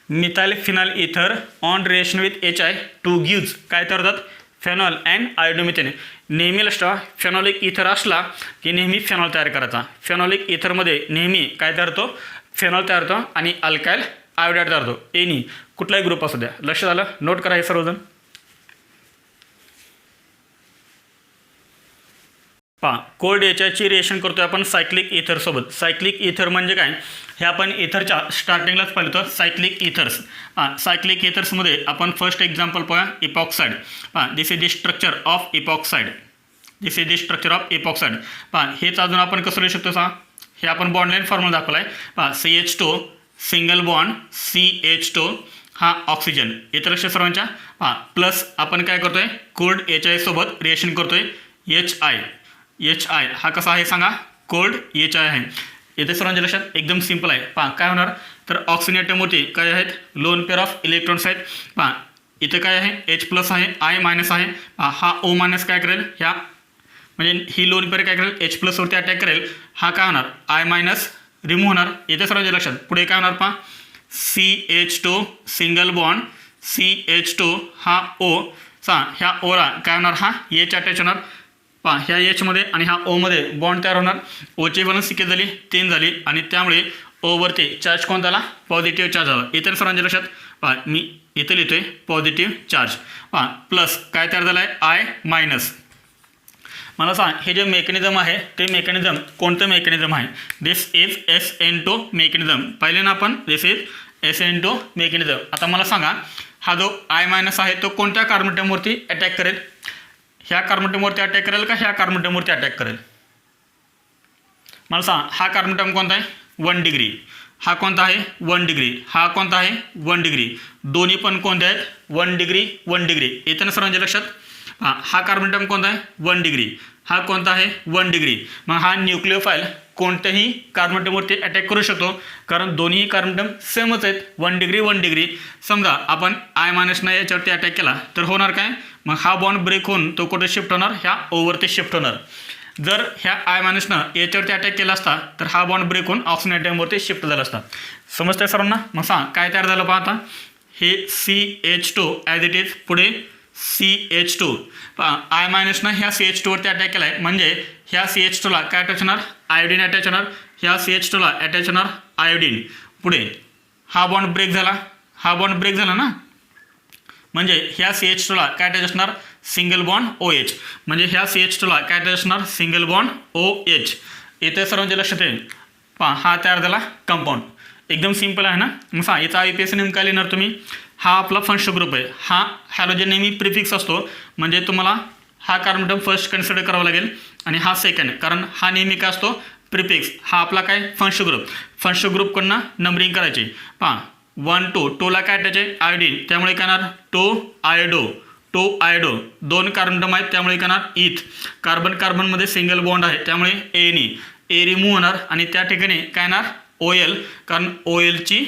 Methyl phenyl ether on reaction with HI to gives काय तयार होतात? Phenol and iodomethane. नेहमी लक्षात फेनॉलिक इथर असला की नेहमी फेनॉल तयार करायचा. फेनॉलिक इथरमध्ये नेहमी काय तयार होतो? फेनॉल तयार होतो आणि अल्काइल आयोडाइड तयार होतो. एनी कुठलाही ग्रुप असू द्या. लक्षात आलं? नोट करा हे सर्वजण. पहा कोल्ड HIची रिएक्शन करतोय आपण सायक्लिक इथरसोबत. सायक्लिक इथर म्हणजे काय? हे आपण इथरच्या स्टार्टिंगलाच पाहिलं होतं सायक्लिक इथर्स. सायक्लिक इथर्समध्ये आपण फर्स्ट एक्झाम्पल पाहूया इपॉक्साईड. पहा this is the structure of epoxide. This is the structure of epoxide. पहा हेच अजून आपण कसं लिहू शकतो? हे आपण बॉन्ड लाईन फॉर्म्युला दाखवला आहे. पहा CH2 सिंगल बॉन्ड CH2 हा ऑक्सिजन. इतर लक्ष सर्वांच्या पहा प्लस आपण काय करतोय? कोल्ड HI सोबत रिएक्शन करतोय HI हा कसा आहे सांगा? कोल्ड HI आहे. येथे सर्वांच्या लक्षात एकदम सिंपल आहे. पहा काय होणार? तर ऑक्सिजन ॲटमवरती काय आहेत? लोन पेअर ऑफ इलेक्ट्रॉन्स आहेत. पहा इथं काय आहे? H+ आहे, I- आहे. हा O- काय करेल? ह्या म्हणजे ही लोन पेअर काय करेल? H+ वरती अटॅक करेल. हा काय होणार? I- रिमूव्ह होणार. येथे सर्वांच्या लक्षात पुढे काय होणार? पहा CH2 सिंगल बॉन्ड CH2 हा O. ह्या ओला काय होणार? हा H अटॅच होणार. पहा ह्या Hमध्ये आणि ह्या Oमध्ये बॉन्ड तयार होणार. Oची व्हॅलन्स किती झाली? 3 झाली आणि त्यामुळे ओवरती चार्ज कोणता आला? पॉझिटिव्ह चार्ज आला. इतर सर्वांच्या लक्षात पहा मी इथं लिहितोय पॉझिटिव्ह चार्ज. पहा प्लस काय तयार झालं आहे? I-. मला सांग हे जे मेकॅनिझम आहे ते मेकॅनिझम कोणतं मेकॅनिझम आहे? This is SN2 mechanism. पाहिले ना आपण? दिस इज SN2 मेकॅनिझम. आता मला सांगा हा जो I- आहे तो कोणत्या कार्बन ॲटमवरती अटॅक करेल? ह्या कार्बन ॲटमवरती अटॅक करेल का ह्या कार्बन ॲटमवरती अटॅक करेल? मला सांग हा कार्बन ॲटम कोणता आहे 1 डिग्री, हा कोणता आहे 1 डिग्री, हा कोणता आहे 1 डिग्री, दोन्ही पण कोणते आहेत 1 डिग्री 1 डिग्री. येतं ना सर्वांच्या लक्षात. हा कार्बन ॲटम कोणता आहे 1 डिग्री, हा कोणता आहे 1 डिग्री. मग हा न्यूक्लिओफाईल कोणत्याही कार्बन ॲटमवरती अटॅक करू शकतो कारण दोन्ही कार्बन ॲटम सेमच आहेत 1 डिग्री 1 डिग्री. समजा आपण आय मायनसनं याच्यावरती अटॅक केला तर होणार काय, मग हा बॉन्ड ब्रेक होऊन तो कुठे शिफ्ट होणार, ह्या ओवरती शिफ्ट होणार. जर ह्या आय मायनसनं याच्यावरती अटॅक केला असता तर हा बॉन्ड ब्रेक होऊन ऑक्सिजन ॲटमवरती शिफ्ट झाला असता. समजतंय सर्वांना. मग सांग काय तयार झालं पाहता, हे CH2 ॲज इट इज, पुढे CH2. आय मायनसनं ह्या CH2वरती अटॅक केला आहे म्हणजे ह्या CH2ला काय अटॅच होणार, आयोडीन अटॅच होणार, ह्या CH2ला अटॅच होणार आयोडीन. पुढे हा बॉन्ड ब्रेक झाला, हा बॉन्ड ब्रेक झाला ना, म्हणजे ह्या CH2ला काय अटॅच असणार सिंगल बॉन्ड OH, म्हणजे ह्या CH2ला काय अटॅच असणार सिंगल बॉन्ड OH. येथे सर्वांच्या लक्षात येईल. पहा हा तयार झाला कंपाऊंड. एकदम सिंपल आहे ना. मग सा याचा IUPAC नेमका लिहिणार तुम्ही. हा आपला फंक्शन ग्रुप आहे, हा हॅलोजन नेहमी प्रिफिक्स असतो म्हणजे तुम्हाला हा कार्बन ॲटम फर्स्ट कन्सिडर करावा लागेल आणि हा सेकंड, कारण हा नेहमी काय असतो प्रिफिक्स. हा आपला काय फंक्शन ग्रुप, फंक्शन ग्रुपकडनं नंबरिंग करायची. पहा 1 2 टोला काय अटॅच आहे आयोडीन, त्यामुळे काय येणार टो आयोडो, दोन कार्बन ॲटम आहेत त्यामुळे काय येणार इथ. कार्बन कार्बनमध्ये सिंगल बॉन्ड आहे त्यामुळे ए रिमूव्ह होणार आणि त्या ठिकाणी काय येणार OL, कारण OLची,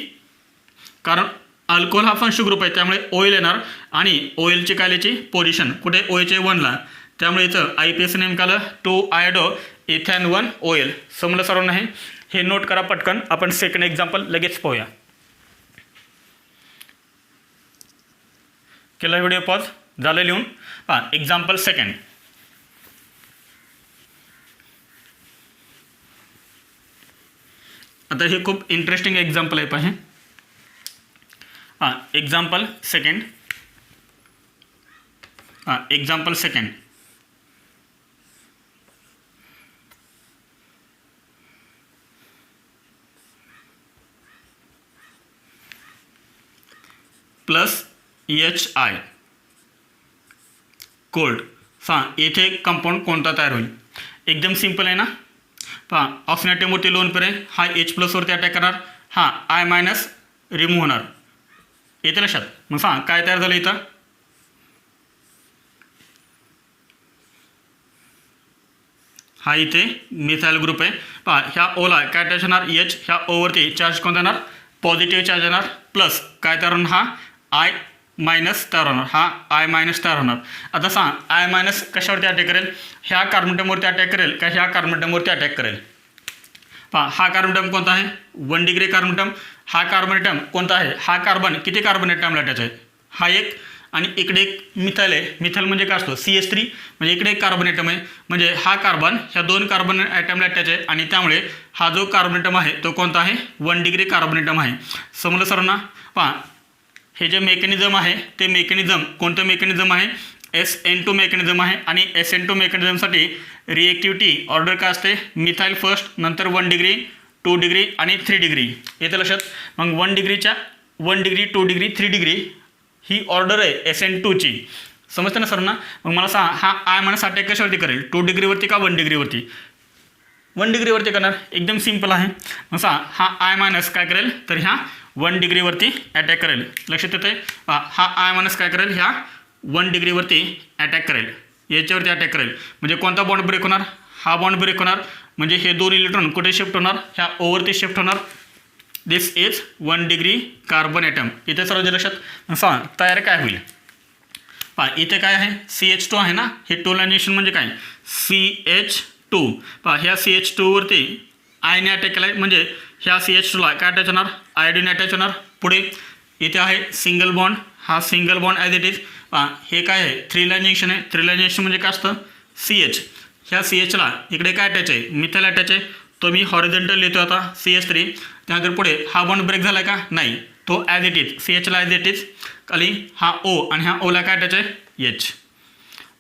कारण अल्कोहोल हा फंक्शन ग्रुप आहे त्यामुळे OL येणार आणि OLची कायची पोझिशन कुठे OH 1ला, त्यामुळे इथं IUPAC नेमकं आलं 2 आयोडो इथॅन 1 OL. समजलं सर्वांना. हे नोट करा पटकन. आपण सेकंड एक्झाम्पल लगेच पाहूया. केला व्हिडिओ पॉज, झालं लिहून. Example second. आता हे खूप इंटरेस्टिंग एक्झाम्पल आहे पाहे. Example second. Example second. Plus HI cold. येथे कंपाऊंड कोणता तयार होईल. एकदम सिंपल आहे ना. पहा ऑक्सिजन ॲटमवरती लोन पेर आहे, हा H+ वरती अटॅक करणार, हा I मायनस रिमूव्ह होणार. येते लक्षात. मग काय तयार झालं इथं, हा इथे मिथाइल ग्रुप आहे. पहा ह्या ओला काय अटॅच होणार H, ह्या ओवरती चार्ज कोणता येणार पॉझिटिव्ह चार्ज येणार, प्लस काय तयार होणार हा I मायनस तयार होणार, हा I मायनस तयार होणार. आता I मायनस कशावरती अटॅक करेल, ह्या कार्बन ॲटमवरती अटॅक करेल का ह्या कार्बन ॲटमवरती अटॅक करेल. पहा हा कार्बन ॲटम कोणता आहे 1 डिग्री कार्बन ॲटम. हा कार्बन ॲटम कोणता आहे, हा कार्बन किती कार्बन ॲटमला अटॅच आहे, हा एक, आणि इकडे एक मिथाइल आहे. मिथाइल म्हणजे काय असतो CH3, म्हणजे इकडे एक कार्बन ॲटम आहे, म्हणजे हा कार्बन ह्या 2 कार्बन ॲटमला अटॅच आहे आणि त्यामुळे हा जो कार्बन ॲटम आहे तो कोणता आहे 1 डिग्री कार्बन ॲटम आहे. समजलं सर्वांना. पहा हे जे मेकॅनिझम आहे ते मेकॅनिझम कोणतं मेकॅनिझम आहे SN2 मेकॅनिझम आहे आणि SN2 मेकॅनिझमसाठी रिएक्टिव्हिटी ऑर्डर काय असते मिथाइल फर्स्ट, नंतर 1 डिग्री 2 डिग्री आणि 3 डिग्री. येतं लक्षात. मग 1 डिग्रीच्या 1 डिग्री 2 डिग्री 3 डिग्री ही ऑर्डर आहे SN2ची. समजतं ना सर्वांना. मग मला हा I मायनस अटॅक कशावरती करेल 2 डिग्रीवरती का 1 डिग्रीवरती. 1 डिग्रीवरती करणार. एकदम सिंपल आहे. मग हा I मायनस काय करेल तर ह्या 1 डिग्रीवरती अटॅक करेल. लक्षात येतं आहे. हा I मायनस काय करेल ह्या 1 डिग्रीवरती अटॅक करेल, याच्यावरती अटॅक करेल. म्हणजे कोणता बॉन्ड ब्रेक होणार, हा बॉन्ड ब्रेक होणार, म्हणजे हे 2 इलेक्ट्रॉन कुठे शिफ्ट होणार ह्या ओवरती शिफ्ट होणार. दिस इज 1 डिग्री कार्बन ॲटम. इथे सर्व लक्षात. तयार काय होईल पहा इथे काय आहे CH2 आहे ना, हे टोलायनेशन म्हणजे काय CH2. पहा ह्या CH2वरती आयने अटॅक केला आहे म्हणजे ह्या CH2ला काय अटॅच होणार आयोडीन अटॅच होणार. पुढे इथे आहे सिंगल बॉन्ड, हा single bond as it is. हे काय आहे 3 लाईन जंक्शन आहे. 3 लाईन जंक्शन म्हणजे काय असतं CH. ह्या CHला इकडे काय अटॅच आहे मिथाइल अटॅच आहे, तो मी हॉरिझॉन्टल लिहितो आता CH3. त्यानंतर पुढे हा बॉन्ड ब्रेक झाला का नाही, तो ॲज इट इज CHला ॲज इट इज. खाली हा O आणि ह्या ओला काय अटॅच आहे H.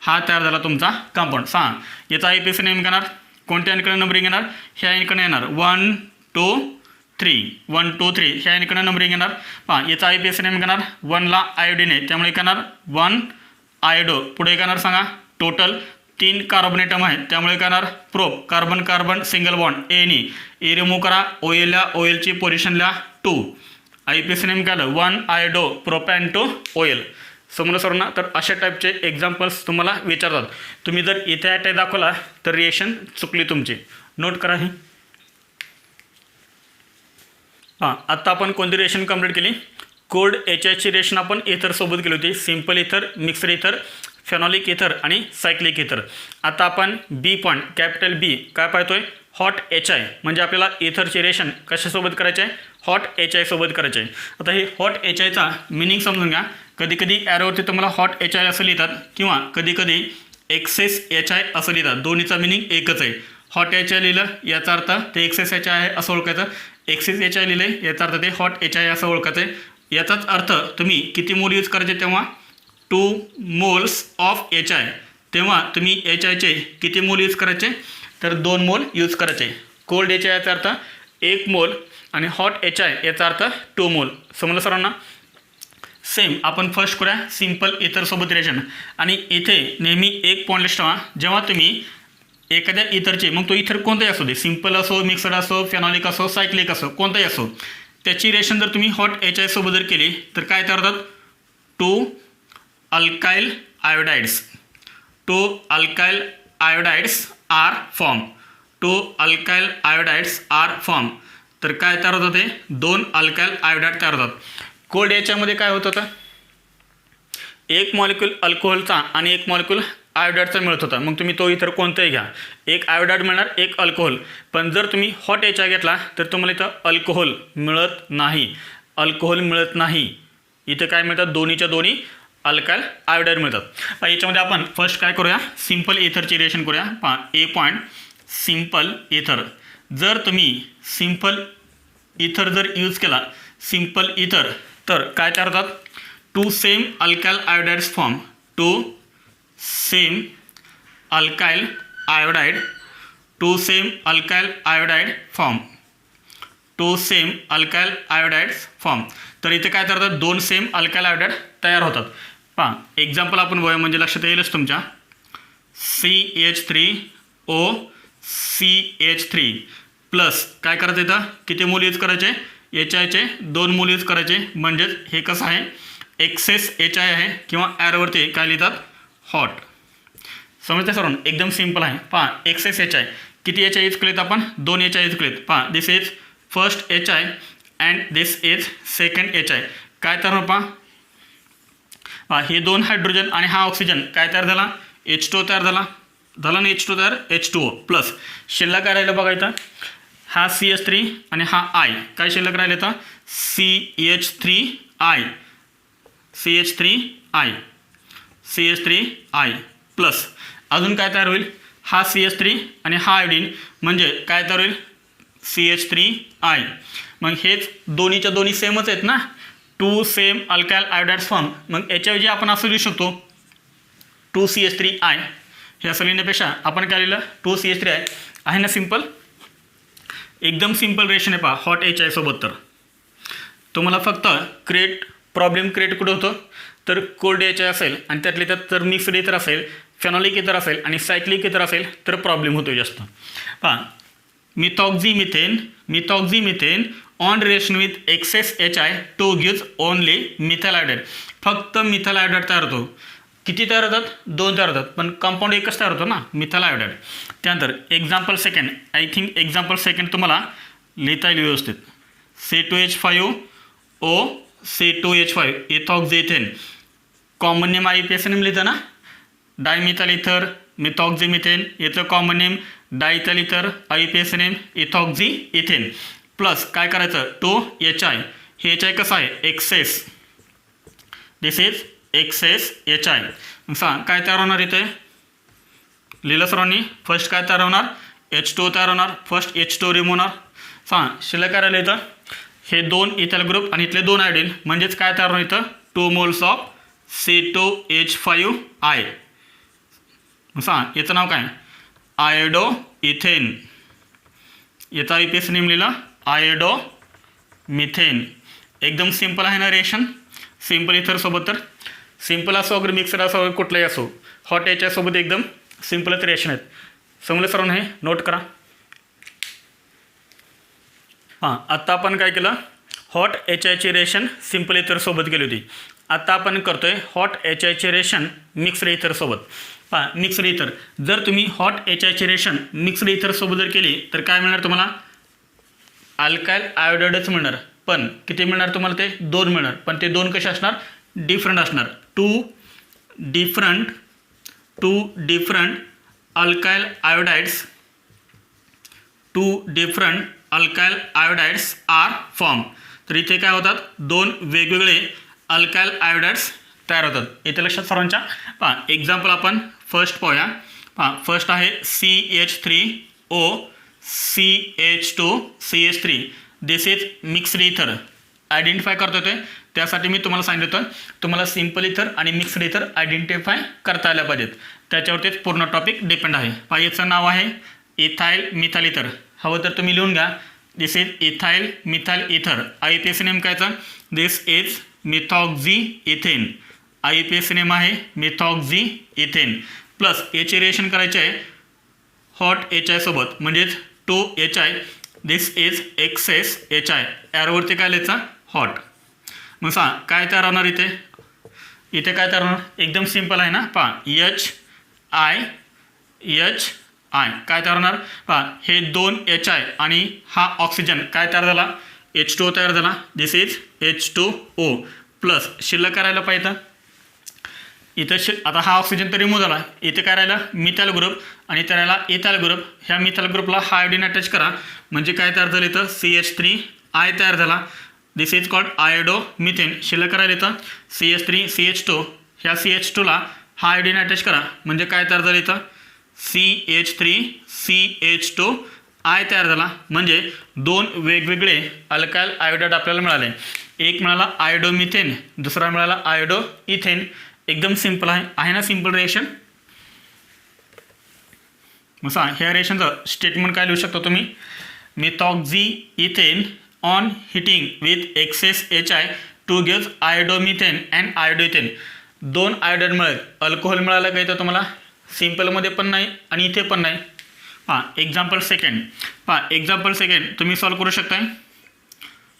हा तयार झाला तुमचा कंपाऊंड. याचा IUPAC नेम घेणार, कोणत्या याकडे नंबरिंग येणार, ह्या याकडे येणार 1 2 3 1 2 3 ह्या याकडे नंबरिंग येणार. पहा याचा IUPAC नेम घेणार, 1ला आयोडीन आहे त्यामुळे येणार 1 आयोडो. पुढे येणार टोटल 3 कार्बन ॲटम आहेत, त्यामुळे काय होणार prop carbon carbon single bond any a remove करा, ओएलला ओएलची पोझिशनला 2 IUPAC नेम काय आलं 1 आयोडो प्रोपॅन्टो ओएल. समजलं सर्वांना. तर अशा टाईपचे एक्झाम्पल्स तुम्हाला विचारतात. तुम्ही जर इथे ॲटॅक दाखवला तर रिएक्शन चुकली तुमची. नोट करा हे. हां, आत्ता आपण कोणती रिएक्शन कंप्लीट केली? कोल्ड HIची रिएक्शन आपण इथरसोबत केली होती. सिम्पल इथर, मिक्सर इथर, फेनॉलिक इथर आणि सायक्लिक इथर. आता आपण बी पॉईंट कॅपिटल बी काय पाहतोय? Hot HI. म्हणजे आपल्याला इथरची रिएक्शन कशासोबत करायचे आहे? हॉट HI सोबत करायचे आहे. आता हे हॉट HIचा मिनिंग समजून घ्या. कधी कधी ॲरोवरती तुम्हाला हॉट HI असं लिहितात किंवा कधी कधी एक्सेस HI असं लिहितात. दोन्हीचा मिनिंग एकच आहे. हॉट HI लिहिलं याचा अर्थ ते एक्सेस HI आहे असं ओळखायचं. एक्सेस HI लिहिलं याचा अर्थ ते हॉट HI असं ओळखायचं आहे. याचाच अर्थ तुम्ही किती मोल यूज करायचे तेव्हा 2 मोल्स ऑफ HI. तेव्हा तुम्ही HIचे किती मोल यूज करायचे? तर 2 मोल यूज करायचे. कोल्ड HI याचा अर्थ 1 मोल आणि हॉट HI याचा अर्थ 2 मोल. समजलं सर्वांना? सेम आपण फर्स्ट करूया सिम्पल इथरसोबत रिएक्शन. आणि इथे नेहमी एक पॉईंट लक्षात ठेवा, जेव्हा तुम्ही एखाद्या इथरचे, मग तो इथर कोणताही असो दे, सिम्पल असो, मिक्सड असो, फेनॉलिक असो, सायक्लिक असो, कोणताही असो, त्याची रिएक्शन जर तुम्ही हॉट HI सोबत जर केली तर काय तयार होतात? 2 alkyl iodides. 2 alkyl iodides are form. 2 alkyl iodides are form. तर काय तयार होतं? ते 2 अल्काइल आयोडाइड तयार होतात. कोल्ड HIमध्ये काय होत होतं? एक मॉलिक्यूल अल्कोहोलचा आणि एक मॉलिक्यूल आयोडाइडचा मिळत होता. मग तुम्ही तो इतर कोणताही घ्या, एक आयोडाइड मिळणार, एक अल्कोहोल. पण जर तुम्ही हॉट HI घेतला तर तुम्हाला इथं अल्कोहोल मिळत नाही. अल्कोहोल मिळत नाही. इथं काय मिळतात? दोन्हीच्या दोन्ही अल्काइल आयोडाइड मिळतात. पहा याच्यामध्ये आपण फर्स्ट काय करूया? सिम्पल इथरची रिएक्शन करूया. पहा ए पॉईंट सिम्पल इथर. जर तुम्ही सिम्पल इथर जर यूज केला, सिम्पल इथर, तर काय तयार होतात? 2 same alkyl iodides form. 2 same alkyl iodide. 2 same alkyl iodide form. 2 same alkyl iodides form. तर इथे काय तयार होतात? 2 सेम अल्काइल आयोडाइड तयार होतात. पहा एक्झाम्पल आपण बघूया म्हणजे लक्षात येईलच तुमच्या. CH3O CH3 प्लस काय करायचं? इथं किती मोल यूज करायचे? HIचे 2 मोल यूज करायचे. म्हणजेच हे कसं आहे? एक्सेस HI आहे किंवा ॲरोवरती काय लिहितात? हॉट. समजते सर्वांना? एकदम सिम्पल आहे. पहा एक्सेस HI किती HI यूज केलेत आपण? 2 HI यूज केलेत. पहा this is first HI and this is second HI. काय तयार पहा हे 2 हायड्रोजन आणि हा ऑक्सिजन काय तयार झाला? H2O तयार झाला. झाला ना H2 तयार? H2O प्लस शिल्लक काय राहिलं बघा इथं? हा CH3 आणि हा I. काय शिल्लक राहिले तर CH3I. CH3I. CH3I प्लस अजून काय तयार होईल? हा CH3 आणि हा आयोडीन म्हणजे काय तयार होईल? CH3I. मग हेच दोन्हीच्या दोन्ही सेमच आहेत ना. 2 सेम अल्काइल आयोडाइड्स फॉर्म. मग याच्याऐवजी आपण असं लिहू शकतो 2 CH3I. हे असं लिहिण्यापेक्षा आपण काय लिहिलं? 2 CH3I आहे ना. सिम्पल, एकदम सिम्पल रिएक्शन आहे. पहा हॉट HI सोबत. तर तुम्हाला फक्त प्रॉब्लेम क्रिएट कुठं होतं? तर कोल्ड HI असेल आणि त्यातले त्यात जर मिक्सड इथर असेल, फेनॉलिक इथर असेल आणि सायक्लिक इथर असेल तर प्रॉब्लेम होतो जास्त. पहा methoxymethane on reaction with excess HI to gives only methyl iodide. फक्त मिथाइल आयोडाइड तयार होतो. किती तयार होतात? 2 तयार होतात. पण कंपाऊंड एकच तयार होतो ना, मिथाइल आयोडाइड. त्यानंतर example second, I think example second तुम्हाला लिहिता येईल व्यवस्थित. C2H5O C2H5 ethoxyethane. Common name IUPAC name लिहितं ना. Dimethyl ether, methoxymethane. याचं common name diethyl ether, IUPAC name ethoxyethane. Plus काय करायचं? 2 HI. हे HI कसं आहे? Excess. This is excess HI. सांग काय तयार होणार इथे? लिहिलं सर्वांनी? फर्स्ट काय तयार होणार? H2O तयार होणार. फर्स्ट H2O रिमूव्ह होणार. सांग शिल्लक काय राहिलं इथं? हे 2 इथाइल ग्रुप आणि इथले 2 आयोडीन म्हणजेच काय तयार होणार इथं? 2 मोल्स ऑफ C2H5I. सांग याचं नाव काय? Iodo ethane. याचा IUPAC नेम लिहिला आयोडो मिथेन. एकदम सिम्पल आहे ना रिएक्शन? सिम्पल इथर सोबत. तर सिम्पल असो अगर मिक्सर असो कुठलाही असो, हॉट HI सोबत एकदम सिम्पलच रिएक्शन आहेत. समजलं सर्वांना, हे नोट करा. हां, आत्ता आपण काय केलं, हॉट HIची रिएक्शन सिम्पल इथरसोबत केली होती. आता आपण करतो आहे हॉट HIची रिएक्शन मिक्स्ड इथरसोबत. पहा, मिक्स्ड इथर, जर तुम्ही हॉट HIची रिएक्शन मिक्स्ड इथरसोबत जर केली तर काय मिळणार तुम्हाला, अल्काइल आयोडाइडच मिळणार. पण किती मिळणार तुम्हाला, ते 2 मिळणार. पण ते 2 कसे असणार, डिफरंट असणार. Two different alkyl iodides, are form. तर इथे काय होतात, 2 वेगवेगळे अल्काइल आयोडाइड्स तयार होतात. इथे लक्षात सर्वांच्या. पहा एक्झाम्पल आपण फर्स्ट पाहूया. पहा, फर्स्ट आहे CH3O CH2 CH3. This is mixed इथर. आयडेंटिफाय करतो ते, त्यासाठी मी तुम्हाला सांगितलं होतं तुम्हाला सिम्पल इथर आणि मिक्स्ड इथर आयडेंटिफाय करता आल्या पाहिजेत. त्याच्यावरतीच पूर्ण टॉपिक डिपेंड आहे. पहा, याचं नाव आहे इथाइल मिथाइल इथर. हवं तर तुम्ही लिहून घ्या. This is ethyl methyl ether. IUPAC name कायचं, this is methoxy ethane. IUPAC name आहे मिथॉक्झी इथेन. प्लस याची रिएक्शन करायची आहे हॉट HI सोबत, म्हणजेच 2HI. This is excess HI. यावरती काय लिहायचं, हॉट. मग सांग काय तयार होणार इथे, इथे काय तयार होणार, एकदम सिम्पल आहे ना. पहा, HI काय तयार होणार. पहा, हे 2 HI आणि हा ऑक्सिजन काय तयार झाला, H2O तयार झाला. दिस इज H2O प्लस शिल्लक करायला पाहिजे. इथं आता हा ऑक्सिजन तर रिमूव्ह झाला. इथे काय राहिला, मिथाइल ग्रुप, आणि त्या राहिला इथाइल ग्रुप. ह्या मिथाइल ग्रुपला हा आयोडीन अटॅच करा, म्हणजे काय तयार झालं, इथं CH3I तयार झाला. दिस इज कॉल्ड आयोडो मिथेन. शिल्लक करायला इथं CH3 CH2, ह्या CH2ला हा आयोडीन अटॅच करा, म्हणजे काय तयार झालं इथं CH3 CH2I तयार झाला. म्हणजे 2 वेगवेगळे अल्काइल आयोडाइड आपल्याला मिळाले. एक मिळाला आयोडोमिथेन, दुसरा मिळाला आयोडो इथेन. एकदम सिम्पल आहे ना, सिम्पल रिएक्शन. मग ह्या रिएक्शनचं स्टेटमेंट काय लिहू शकतो तुम्ही, methoxy ethane on heating with excess HI to gives iodomethane and iodoethane. 2 iodide मिळेल, अल्कोहोल मिळालं का इथं तुम्हाला, सिम्पलमध्ये पण नाही आणि इथे पण नाही. पहा एक्झाम्पल सेकंड. पहा एक्झाम्पल सेकंड तुम्ही सॉल्व करू शकता.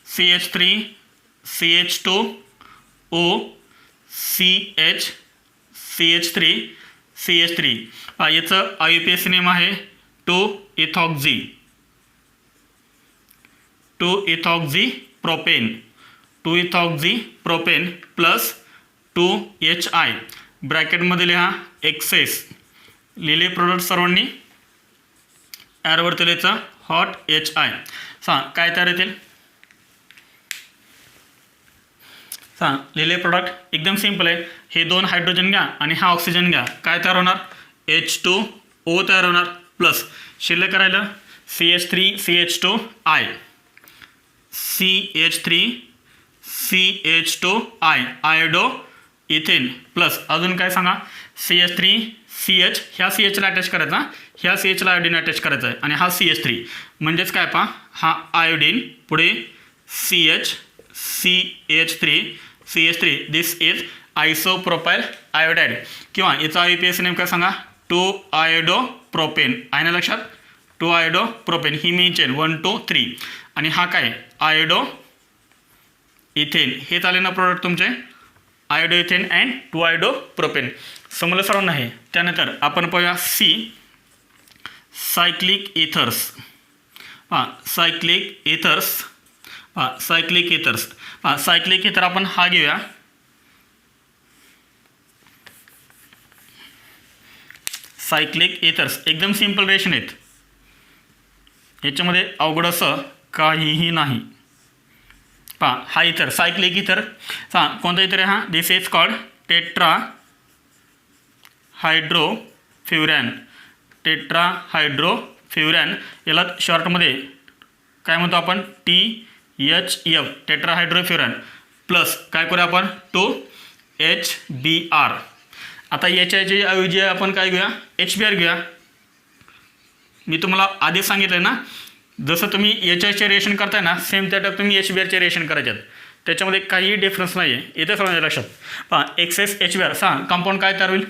CH3 CH2O CH3 CH3. पहा याचं IUPAC नेम आहे 2-इथॉक्झी प्रोपेन प्लस 2HI. ब्रॅकेटमध्ये लिहा एक्सेस. लिहिले प्रोडक्ट सर्वांनी. ॲरवरती लिहायचं हॉट HI. काय तयार येतील, लिहिले प्रोडक्ट एकदम सिम्पल आहे. हे 2 हायड्रोजन घ्या आणि हा ऑक्सिजन घ्या, काय तयार होणार, H2O तयार होणार. प्लस शिल्लक करायला CH3 CH2I CH2I iodo ethane. Plus अजून काय सांगा, CH3 CH, ह्या CHला अटॅच करायचा, ह्या CHला आयोडीन अटॅच करायचा आहे, आणि हा CH3 म्हणजेच काय पहा, हा आयोडीन पुढे CH3 दिस इज आयसोप्रोपाइल आयोडाइड. किंवा याचा IUPAC नेम काय सांगा, 2-आयोडोप्रोपेन. आहे ना लक्षात, 2-आयोडोप्रोपेन. ही मेन चेन 1 2 3. आणि हा काय आयोडो इथेन. हे चालेल ना प्रोडक्ट तुमचे, आयोडो इथेन अँड 2-आयोडोप्रोपेन. समजलं सर्वांना आहे. त्यानंतर आपण पाहूया सायक्लिक इथर्स. सायक्लिक इथर आपण हा घेऊया. सायक्लिक इथर्स एकदम सिम्पल रिएक्शन आहेत. याच्यामध्ये अवघड असं काहीही नाही. पहा हा इथर सायक्लिक इथर. कोणता इथर आहे हा, दिस इज कॉल्ड टेट्राहायड्रोफ्युरॅन. याला शॉर्टमध्ये काय म्हणतो आपण, THF टेट्राहायड्रोफ्युरॅन. प्लस काय करूया आपण, 2HBr. आता याच्या ऐवजी आपण काय घेऊया, HBr घेऊया. मी तुम्हाला आधी सांगितलं ना, जसं तुम्ही HIचे रिएक्शन करताय ना, सेम त्या टाईप तुम्ही HBrचे रिएक्शन करायचे आहेत. त्याच्यामध्ये काहीही डिफरन्स नाही आहे. येते सर्वांच्या लक्षात. पहा एक्सेस HBr. कंपाऊंड काय तयार होईल,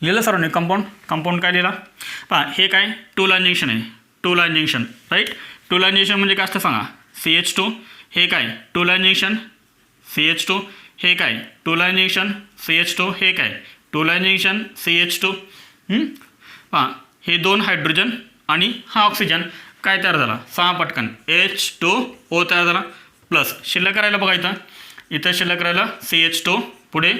लिहिलं सर्वांनी कंपाऊंड काय लिहिला पहा हे काय टू लाईन जंक्शन आहे, two line junction right. Two line junction म्हणजे काय असतं सांगा, CH2 हे काय टू लाईन जंक्शन, CH2 हे काय टू लाईन जंक्शन, CH2 हे काय टू लाईन जंक्शन, CH2. पहा हे दोन हायड्रोजन आणि हा ऑक्सिजन काय तयार झाला 6 पटकन H2O तयार झाला. प्लस शिल्लक करायला बघा इथं शिल्लक करायला CH2 पुढे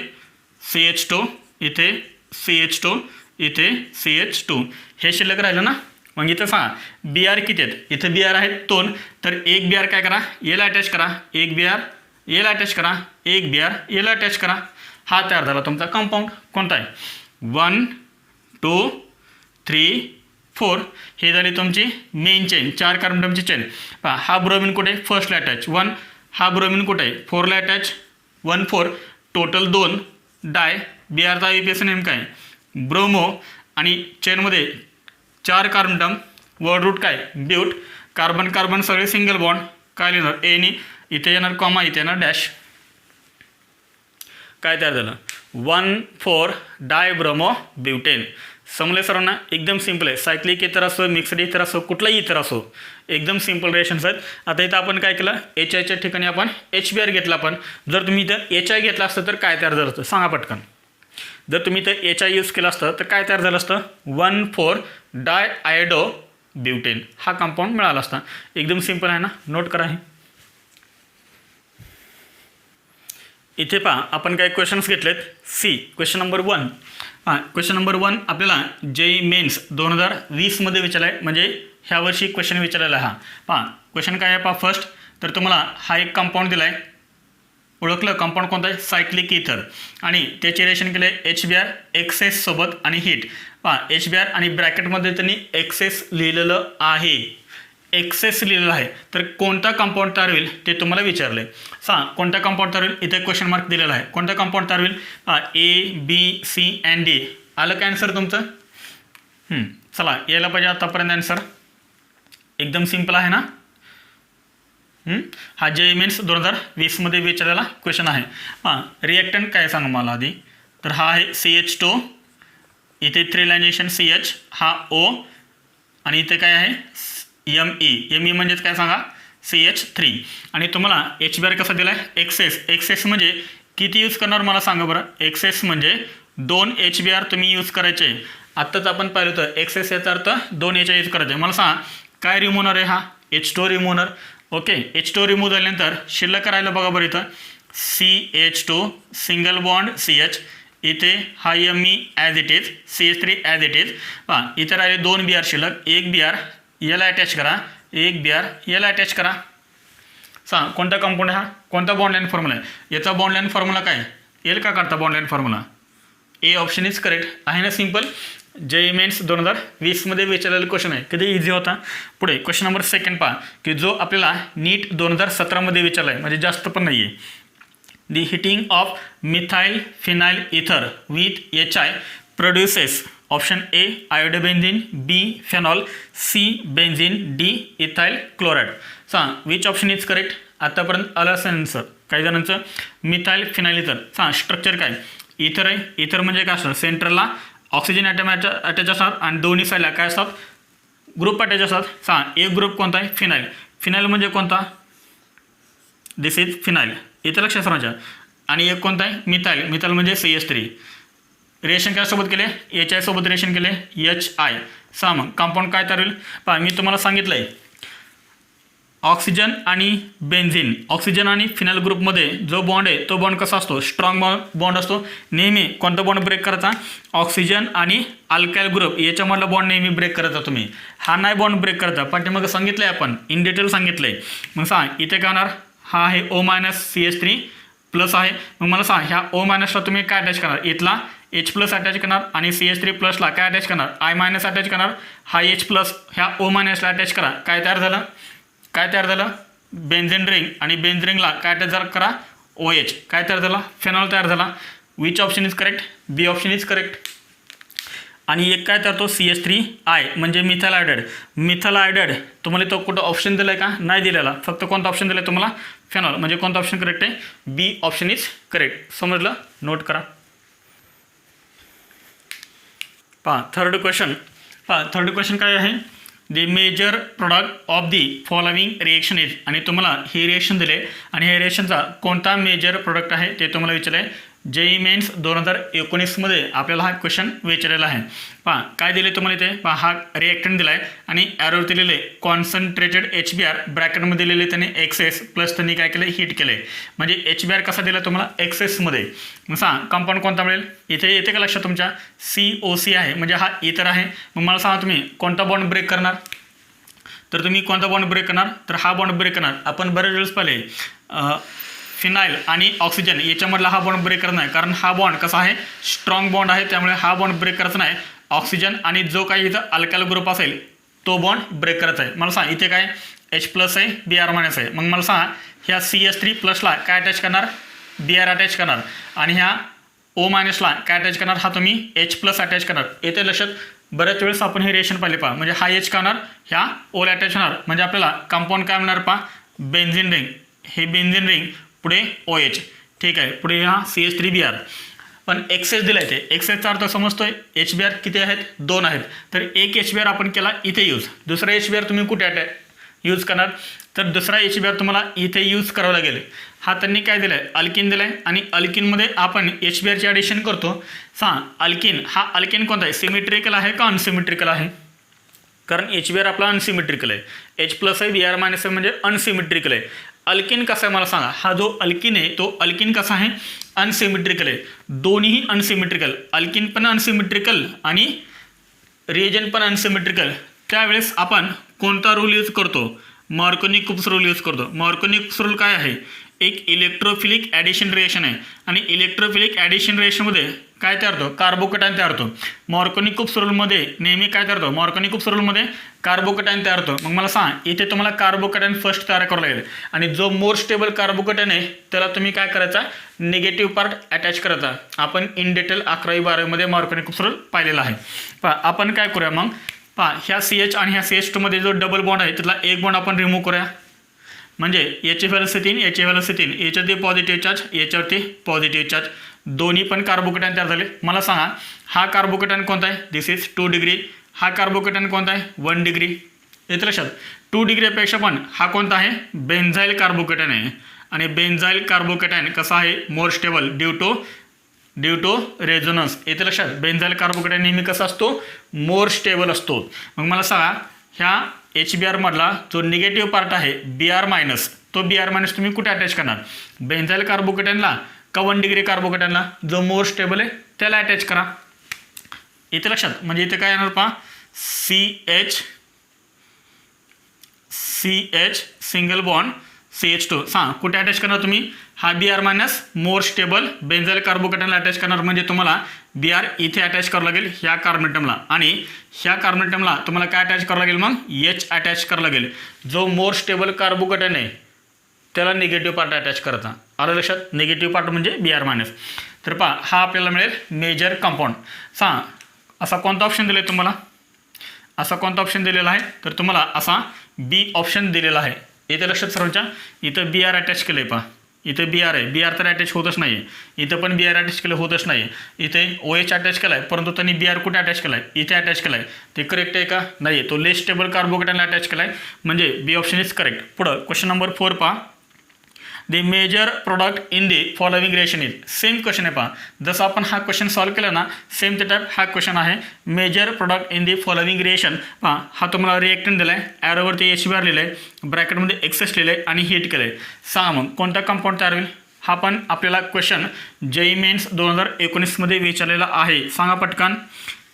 CH2 इथे CH2 इथे CH2 हे शिल्लक राहिलं ना. मग इथं सांगा BR किती आहेत, इथं BR आहेत 2 तर एक BR काय करा याला अटॅच करा, एक BR याला अटॅच करा, एक BR याला अटॅच करा. हा तयार झाला तुमचा कंपाऊंड. कोणता आहे 1 2 3 4 हे झाली तुमची मेन चेन, 4 कार्बनची चेन. पहा हा ब्रोमिन कुठे फर्स्टला अटॅच 1, हा ब्रोमिन कुठे आहे 4ला अटॅच 1 4 टोटल 2 डाय. BRचा IUPAC नेमका आहे ब्रोमो आणि चेनमध्ये 4 कार्बन वर्ड रूट काय ब्यूट, कार्बन कार्बन सगळे सिंगल बॉन्ड काय लिहिणार एनी, इथे येणार कॉमा इथे येणार डॅश. काय तयार झालं 1,4 डायब्रोमो ब्युटेन. समजले सर्वांना, एकदम सिंपल आहे. सायक्लिक इथर असो, मिक्सड इथर असो, कुठलाही इथर असो, एकदम सिंपल रिएक्शन्स आहेत. आता इथं आपण काय केलं HIच्या ठिकाणी आपण HBr घेतला. पण जर तुम्ही इथं HI घेतला असतं तर काय तयार झालं असतं सांगा पटकन. जर तुम्ही इथं HI यूज केलं असतं तर काय तयार झालं असतं 1,4 डायआयडो ब्युटेन हा कंपाऊंड मिळाला असता. एकदम सिंपल आहे ना, नोट करा हे. इथे पहा आपण काही क्वेश्चन्स घेतलेत. Question number 1. क्वेश्चन नंबर 1 आपल्याला JEE मेन्स 2020मध्ये विचारला आहे, म्हणजे ह्या वर्षी क्वेश्चन विचारलेला आहे. पहा क्वेश्चन काय आहे पहा फर्स्ट तर तुम्हाला हा एक कंपाऊंड दिला आहे, ओळखलं कंपाऊंड कोणता आहे सायक्लिक इथर आणि त्याचे रिएक्शन केले HBr एक्सेस सोबत आणि हीट. पहा HBr आणि ब्रॅकेटमध्ये त्यांनी एक्सेस लिहिलेलं आहे, एक्सेस लिहिलेलं आहे. तर कोणता कंपाऊंड तयार होईल ते तुम्हाला विचारलं आहे. कोणता कंपाऊंड तयार होईल इथे क्वेश्चन मार्क दिलेला आहे. कोणता कंपाऊंड तयार होईल A B C and D. आलं का आन्सर तुमचं? चला यायला पाहिजे आतापर्यंत आन्सर. एकदम सिंपल आहे ना. हा JEE मेन्स 2020मध्ये विचारलेला क्वेश्चन आहे. रिएक्टंट काय सांगा मला आधी. तर हा आहे CH2 इथे 3 लायनेशन CH हा O आणि इथे काय आहे Me म्हणजेच काय सांगा CH3 आणि तुम्हाला HBr कसा दिला आहे एक्सेस म्हणजे किती यूज करणार मला सांगा बरं. एक्सेस म्हणजे 2 HBr तुम्ही यूज करायचे. आत्ताच आपण पाहिलं होतं एक्सेस याचा अर्थ 2 HI यूज करायचे. मला सांगा काय रिमूव्हर आहे हा H2 remover. Okay H2 remove झाल्यानंतर शिल्लक करायला बघा बरं इथं CH2 सिंगल बॉन्ड CH इथे हा Me as it is CH3 as it is. इथे राहिले 2 BR शिल्लक, एक BR याला अटॅच करा, एक BR याला अटॅच करा. कोणता कंपाऊंड हा कोणता बॉन्ड लाईन फॉर्म्युला आहे याचा बॉन्ड लाईन फॉर्म्युला काय येईल का करता bond line formula A option is correct आहे ना. सिंपल JEE मेन्स 2020मध्ये विचारलेला क्वेश्चन आहे, किती इझी होता. पुढे क्वेश्चन नंबर 2 पहा की जो आपल्याला नीट 2017मध्ये विचारला आहे, म्हणजे जास्त पण नाही आहे. दी हिटिंग ऑफ मिथाइल फिनाइल इथर with HI produces option A आयोडोबेन्झिन, B phenol, C benzene, D ethyl chloride. Which option is correct. आतापर्यंत आलं असेल आन्सर काही जणांचं. मिथाइल फिनाइल इथर स्ट्रक्चर काय इथर आहे. इथर म्हणजे काय असतं सेंटरला ऑक्सिजन ॲटम अटॅच असतात आणि दोन्ही साईडला काय असतात ग्रुप अटॅच असतात. एक ग्रुप कोणता आहे फिनाइल. फिनाइल म्हणजे कोणता दिस इज फिनाइल इथं लक्षात राहायचं. आणि एक कोणता आहे मिथाइल. मिथाइल म्हणजे CH3. रिएक्शन काय सोबत केले HI सोबत रिएक्शन केले HI. मग कंपाऊंड काय तयार होईल पहा मी तुम्हाला सांगितलं आहे ऑक्सिजन आणि बेन्झिन. ऑक्सिजन आणि फिनाइल ग्रुपमध्ये जो बॉन्ड आहे तो बॉन्ड कसा असतो स्ट्रॉंग बॉन्ड असतो. नेहमी कोणता बॉन्ड ब्रेक करायचा ऑक्सिजन आणि अल्काइल ग्रुप याच्यामधला बॉन्ड नेहमी ब्रेक करायचा तुम्ही. हा नाही बॉन्ड ब्रेक करायचा पाठीमागं सांगितलं आहे आपण इन डिटेल सांगितलं आहे. मग सांग इथे काय होणार हा आहे O CH3 प्लस आहे. मग मला सांग ह्या O ला तुम्ही काय अटॅच करणार इथला H प्लस अटॅच करणार आणि CH3 प्लसला काय अटॅच करणार I अटॅच करणार. हा H प्लस ह्या O ला अटॅच करा. काय तयार झालं बेन्झिन रिंग आणि बेन्झिन रिंगला काय अटॅच करा OH. काय तयार झाला फेनॉल तयार झाला. Which option is correct B option is correct. आणि एक काय तयार तो CH3I म्हणजे मिथाइल आयोडाइड. मिथाइल आयोडाइड तुम्हाला तो कुठं ऑप्शन दिला आहे का नाही दिलेला, फक्त कोणता ऑप्शन दिला आहे तुम्हाला फेनॉल. म्हणजे कोणता ऑप्शन करेक्ट आहे B ऑप्शन इज करेक्ट. समजलं नोट करा. पहा थर्ड क्वेश्चन काय आहे, the major product of the following reaction is, आणि तुम्हाला ही रिएक्शन दिले आणि हे रिएक्शनचा कोणता मेजर प्रोडक्ट आहे ते तुम्हाला विचारले. JEE मेन्स 2019मध्ये आपल्याला हा क्वेश्चन विचारलेला आहे. पहा काय दिले तुम्हाला इथे, पहा हा रिएक्टंट दिला आहे आणि ॲरो दिलेले कॉन्सन्ट्रेटेड HBr ब्रॅकेटमध्ये दिलेले त्यांनी XS प्लस त्यांनी काय केलं, हीट केले. म्हणजे HBr कसा दिला तुम्हाला XSमध्ये. मग सांगा कंपाऊंड कोणता मिळेल, इथे येते का लक्षात तुमच्या, COC आहे म्हणजे हा इतर आहे. मग मला सांगा तुम्ही कोणता बॉन्ड ब्रेक करणार, तर तुम्ही कोणता बॉन्ड ब्रेक करणार, तर हा बॉन्ड ब्रेक करणार. आपण बरेच वेळेस पाहिले फिनाईल आणि ऑक्सिजन याच्यामधला हा बॉन्ड ब्रेक करत नाही, कारण हा बॉन्ड कसा आहे, स्ट्रॉंग बॉन्ड आहे, त्यामुळे हा बॉन्ड ब्रेक करत नाही. ऑक्सिजन आणि जो काही इथं अल्काइल ग्रुप असेल तो बॉन्ड ब्रेक करत आहे. मला सांगा इथे काय H+ आहे, Br- आहे. मग मला सांगा ह्या CH3+ काय अटॅच करणार, Br अटॅच करणार, आणि ह्या O- काय अटॅच करणार, हा तुम्ही H+ अटॅच करणार. येथे लक्षात बऱ्याच वेळेस आपण हे रिएक्शन पाहिले पहा, म्हणजे हा H करणार, ह्या ओला अटॅच होणार, म्हणजे आपल्याला कंपाऊंड काय मिळणार पहा, बेन्झिन रिंग. हे बेन्झिन रिंग पुढे OH, ठीक आहे, पुढे हा CH3Br. पण XS दिला आहे, ते XSचा अर्थ समजतोय, HBr किती आहेत, 2 आहेत. तर एक HBr आपण केला इथे यूज, दुसरा HBr तुम्ही कुठे यूज करणार, तर दुसरा HBr तुम्हाला इथे यूज करावं लागेल. हा त्यांनी काय दिलं आहे, अल्किन दिलं आहे, आणि अल्किनमध्ये आपण HBrची ॲडिशन करतो. अल्किन, हा अल्किन कोणता आहे, सिमेट्रिकल आहे का अनसिमेट्रिकल आहे, कारण HBr आपला अनसिमेट्रिकल आहे, H+ आहे, Br- आहे म्हणजे अनसिमेट्रिकल आहे. अल्किन कसा आहे मला सांगा, हा जो अल्किन आहे तो अल्किन कसा आहे, अनसिमेट्रिकल आहे. दोन्हीही अनसिमेट्रिकल, अल्किन पण अनसिमेट्रिकल आणि रिएजन पण अनसिमेट्रिकल. त्यावेळेस आपण कोणता रूल यूज करतो, मार्कोनी-कुप्स रूल यूज करतो. मार्कोनी-कुप्स रूल काय आहे, एक इलेक्ट्रोफिलिक ॲडिशन रिएक्शन आहे, आणि इलेक्ट्रोफिलिक ॲडिशन रिएक्शनमध्ये काय तयार होतं, कार्बोकटायन तयार होतो. मार्कोनी-कुप्स रूलमध्ये नेहमी काय तयार होतं, मार्कोनी-कुप्स रूलमध्ये कार्बोकटायन तयार होतं. मग मला सांग इथे तुम्हाला कार्बोकटायन फर्स्ट तयार करावं लागेल, आणि जो मोर स्टेबल कार्बोकटायन आहे त्याला तुम्ही काय करायचा, निगेटिव्ह पार्ट अटॅच करायचा. आपण इन डिटेल 11वी-12वीमध्ये मार्कोनी-कुप्स रूल पाहिलेला आहे. पहा आपण काय करूया मग, पहा ह्या CH आणि ह्या CH2मध्ये जो डबल बॉन्ड आहे त्यातला एक बॉन्ड आपण रिमूव्ह करूया. म्हणजे याची व्हॅलन्सी 3, याची व्हॅलन्सी 3, याच्यावरती पॉझिटिव्ह चार्ज, याच्यावरती पॉझिटिव्ह चार्ज, दोन्ही पण कार्बोकटायन तयार झाले. मला सांगा हा कार्बोकटायन कोणता आहे, दिस इज 2 डिग्री. हा कार्बोकटायन कोणता आहे, 1 डिग्री. येतं लक्षात, 2 डिग्रीपेक्षा पण हा कोणता आहे, बेन्झाईल कार्बोकटायन आहे. आणि बेन्झाईल कार्बोकटायन कसा आहे, more stable due to resonance. येतं लक्षात, बेन्झाईल कार्बोकटायन नेहमी कसा असतो, मोर स्टेबल असतो. मग मला सांगा ह्या HBr मधला जो निगेटिव्ह पार्ट आहे Br-, तो Br- तुम्ही कुठे अटॅच करणार, बेन्झाईल कार्बोकटायनला का 1 डिग्री कार्बोकटायनला, जो मोर स्टेबल आहे त्याला अटॅच करा. इथे लक्षात, म्हणजे इथे काय येणार पहा, CH सिंगल बॉन्ड CH2. कुठे अटॅच करणार तुम्ही, हा Br- मोर स्टेबल बेन्झाईल कार्बोकटायनला अटॅच करणार, म्हणजे तुम्हाला Br इथे अटॅच करावं लागेल ह्या कार्बोनेटमला, आणि ह्या कार्बोनेटमला तुम्हाला काय अटॅच करावं लागेल, मग H अटॅच करावं लागेल. जो मोर स्टेबल कार्बोकटायन आहे त्याला निगेटिव्ह पार्ट अटॅच करायचा. आलं लक्षात, निगेटिव्ह पार्ट म्हणजे Br-. तर पहा हा आपल्याला मिळेल मेजर कंपाऊंड. असा कोणता ऑप्शन दिला आहे तुम्हाला, असा कोणता ऑप्शन दिलेला आहे, तर तुम्हाला असा B ऑप्शन दिलेला आहे. इथे लक्षात सर्वांच्या, इथं Br अटॅच केलं आहे पहा, इथे Br आहे, Br तर अटॅच होतच नाही आहे, इथं पण Br अटॅच केलं होतच नाही आहे. इथे OH अटॅच केला आहे, परंतु त्यांनी Br कुठे अटॅच केला आहे, इथे अटॅच केला आहे. ते करेक्ट आहे का, नाही आहे, तो लेस स्टेबल कार्बोकटायनला अटॅच केला आहे, म्हणजे B ऑप्शन इज करेक्ट. पुढं क्वेश्चन नंबर 4 पहा, the major product in the following reaction is. Same question आहे पहा, जसं आपण हा क्वेश्चन सॉल्व केला ना, सेम ते टाईप हा क्वेश्चन आहे. Major product in the following reaction. पहा हा तुम्हाला रिएक्टंट दिला आहे, ॲरोवरती HBr लिहिलं आहे, ब्रॅकेटमध्ये XS लिहिलं आहे, आणि हीट केलं आहे. सांगा मग कोणता कंपाऊंड तयार होईल. हा पण आपल्याला क्वेश्चन JEE मेन्स 2019मध्ये विचारलेला आहे. सांगा पटकन.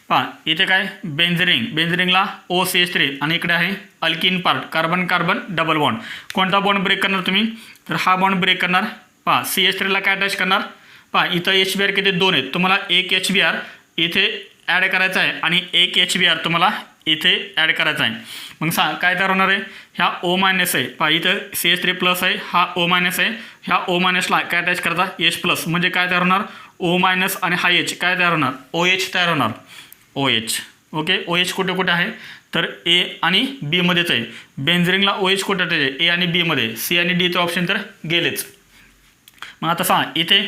पहा इथे काय, बेन्झिरिंगला OCH3, आणि इकडे आहे alkene part, carbon carbon double bond. कोणता बॉन्ड ब्रेक करणार तुम्ही, तर हा बॉन्ड ब्रेक करणार. पहा CH3ला काय अटॅच करणार, पहा इथं HBr किती 2 आहेत, तुम्हाला एक HBr इथे ॲड करायचा आहे, आणि एक HBr तुम्हाला इथे ॲड करायचा आहे. मग काय तयार होणार आहे, ह्या O- आहे, पहा इथं CH3+ आहे, हा O- आहे, ह्या O- काय अटॅच करता, H+, म्हणजे काय तयार होणार, O- आणि हा H काय तयार होणार, OH तयार होणार, OH. ओके, OH कुठे कुठे आहे, तर A आणि B मध्येच आहे. बेन्झिरिंगला OH कुठे आहे, A आणि B मध्ये, C आणि D चे ऑप्शन तर गेलेच. मग आता इथे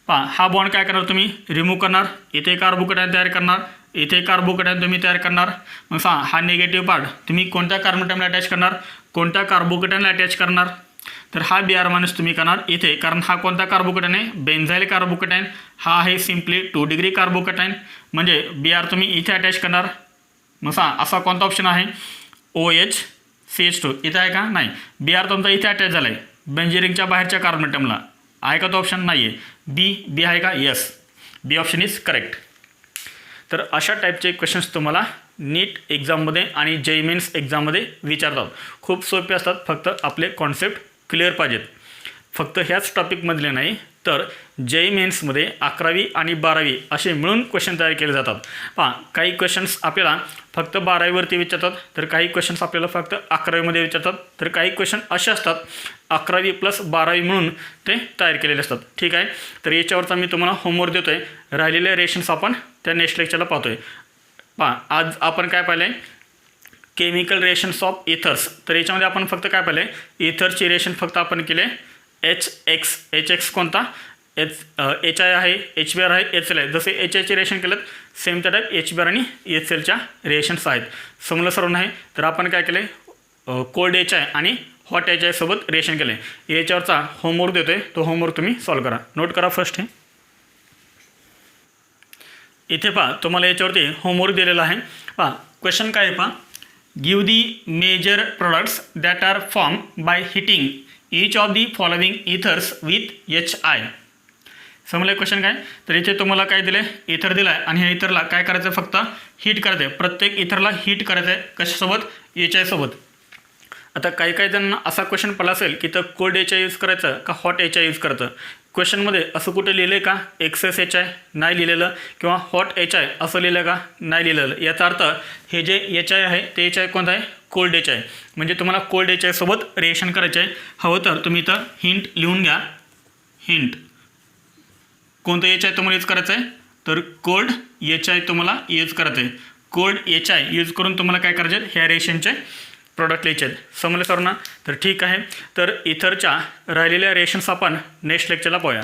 पहा हा बॉन्ड काय करणार तुम्ही, रिमूव्ह करणार, इथे कार्बोकटायन तयार करणार, इथे कार्बोकेटायन तुम्ही तयार करणार. मग सांगा हा निगेटिव्ह पार्ट तुम्ही कोणत्या कार्बोकेटायनला अटॅच करणार, कोणत्या कार्बोकेटायनला अटॅच करणार, तर हा Br मायनस तुम्ही करणार इथे, कारण हा कोणता कार्बोकेटायन आहे, बेन्झाइल कार्बोकेटायन. हा आहे सिम्पली 2 डिग्री कार्बोकेटायन, म्हणजे Br तुम्ही इथे अटॅच करणार. मग सांगा असा कोणता ऑप्शन आहे, OH CH2 इथं आहे का, नाही. Br तुमचा इथे अटॅच झाला आहे बेंझिनच्या बाहेरच्या कार्बन ॲटमला, आहे का तो ऑप्शन, नाही आहे. बी आहे का, yes, b option is correct. तर अशा टाईपचे क्वेश्चन्स तुम्हाला नीट एक्झाममध्ये आणि JEE मेन्स एक्झाममध्ये विचारतात. खूप सोपे असतात, फक्त आपले कॉन्सेप्ट क्लिअर पाहिजेत. फक्त ह्याच टॉपिकमधले नाही तर JEE मेन्समध्ये 11वी आणि 12वी असे मिळून क्वेश्चन तयार केले जातात. पहा काही क्वेश्चन्स आपल्याला फक्त 12वीवरती विचारतात, तर काही क्वेश्चन्स आपल्याला फक्त 11वीमध्ये विचारतात, तर काही क्वेश्चन असे असतात 11वी प्लस 12वी म्हणून ते तयार केलेले असतात. ठीक आहे, तर याच्यावरचा मी तुम्हाला होमवर्क देतो आहे. राहिलेले रेशन्स आपण त्या नेक्स्ट लेक्चरला पाहतो आहे. पहा आज आपण काय पाहिलं आहे, केमिकल रेशन्स ऑफ इथर्स. तर याच्यामध्ये आपण फक्त काय पाहिलं आहे, इथरची रेशन फक्त आपण केले HX कोणता, HI आहे, HBr आहे, HCl आहे. जसे HIचे रेशन केलं सेम त्या टाईप HBr आणि HClच्या रेशन्स आहेत. समजलं सर्व नाही, तर आपण काय केले, कोल्ड HI आणि हॉट HI सोबत रेशन केले. याच्यावरचा होमवर्क देतो आहे, तो होमवर्क तुम्ही सॉल्व करा. नोट करा फर्स्ट हे इथे. पहा तुम्हाला याच्यावरती होमवर्क दिलेला आहे. पहा क्वेश्चन काय आहे, पहा give the major products that are form by heating each of the following ethers with HI. समजलं क्वेश्चन काय, तर इथे तुम्हाला काय दिलं आहे, इथर दिला आहे आणि ह्या इथरला काय करायचं आहे, फक्त हीट करायचं आहे. प्रत्येक इथरला हीट करायचं आहे, कशासोबत, HI सोबत. आता काही जणांना असा क्वेश्चन पडला असेल की तर कोल्ड HI यूज करायचं का हॉट HI यूज करायचं. क्वेश्चनमध्ये असं कुठे लिहिलं आहे का, एक्सेस HI नाही लिहिलेलं, किंवा हॉट HI असं लिहिलं का, नाही लिहिलेलं. याचा अर्थ हे जे HI आहे ते HI कोणतं आहे, कोल्ड HI. म्हणजे तुम्हाला कोल्ड HI सोबत रिएक्शन करायचे आहे. हवं तर तुम्ही इथं हिंट लिहून घ्या. हिंट कोणतं HI तुम्हाला यूज करायचं आहे, तर कोल्ड HI तुम्हाला यूज करायचं आहे. कोल्ड HI यूज करून तुम्हाला काय करायचे आहे, ह्या रिएक्शनचे प्रोडक्ट लिहायचे आहेत. समजलं सर ना, तर ठीक आहे. तर इथरच्या राहिलेल्या रिएक्शन्स आपण नेक्स्ट लेक्चरला पाहूया.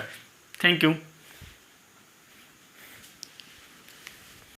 थँक्यू.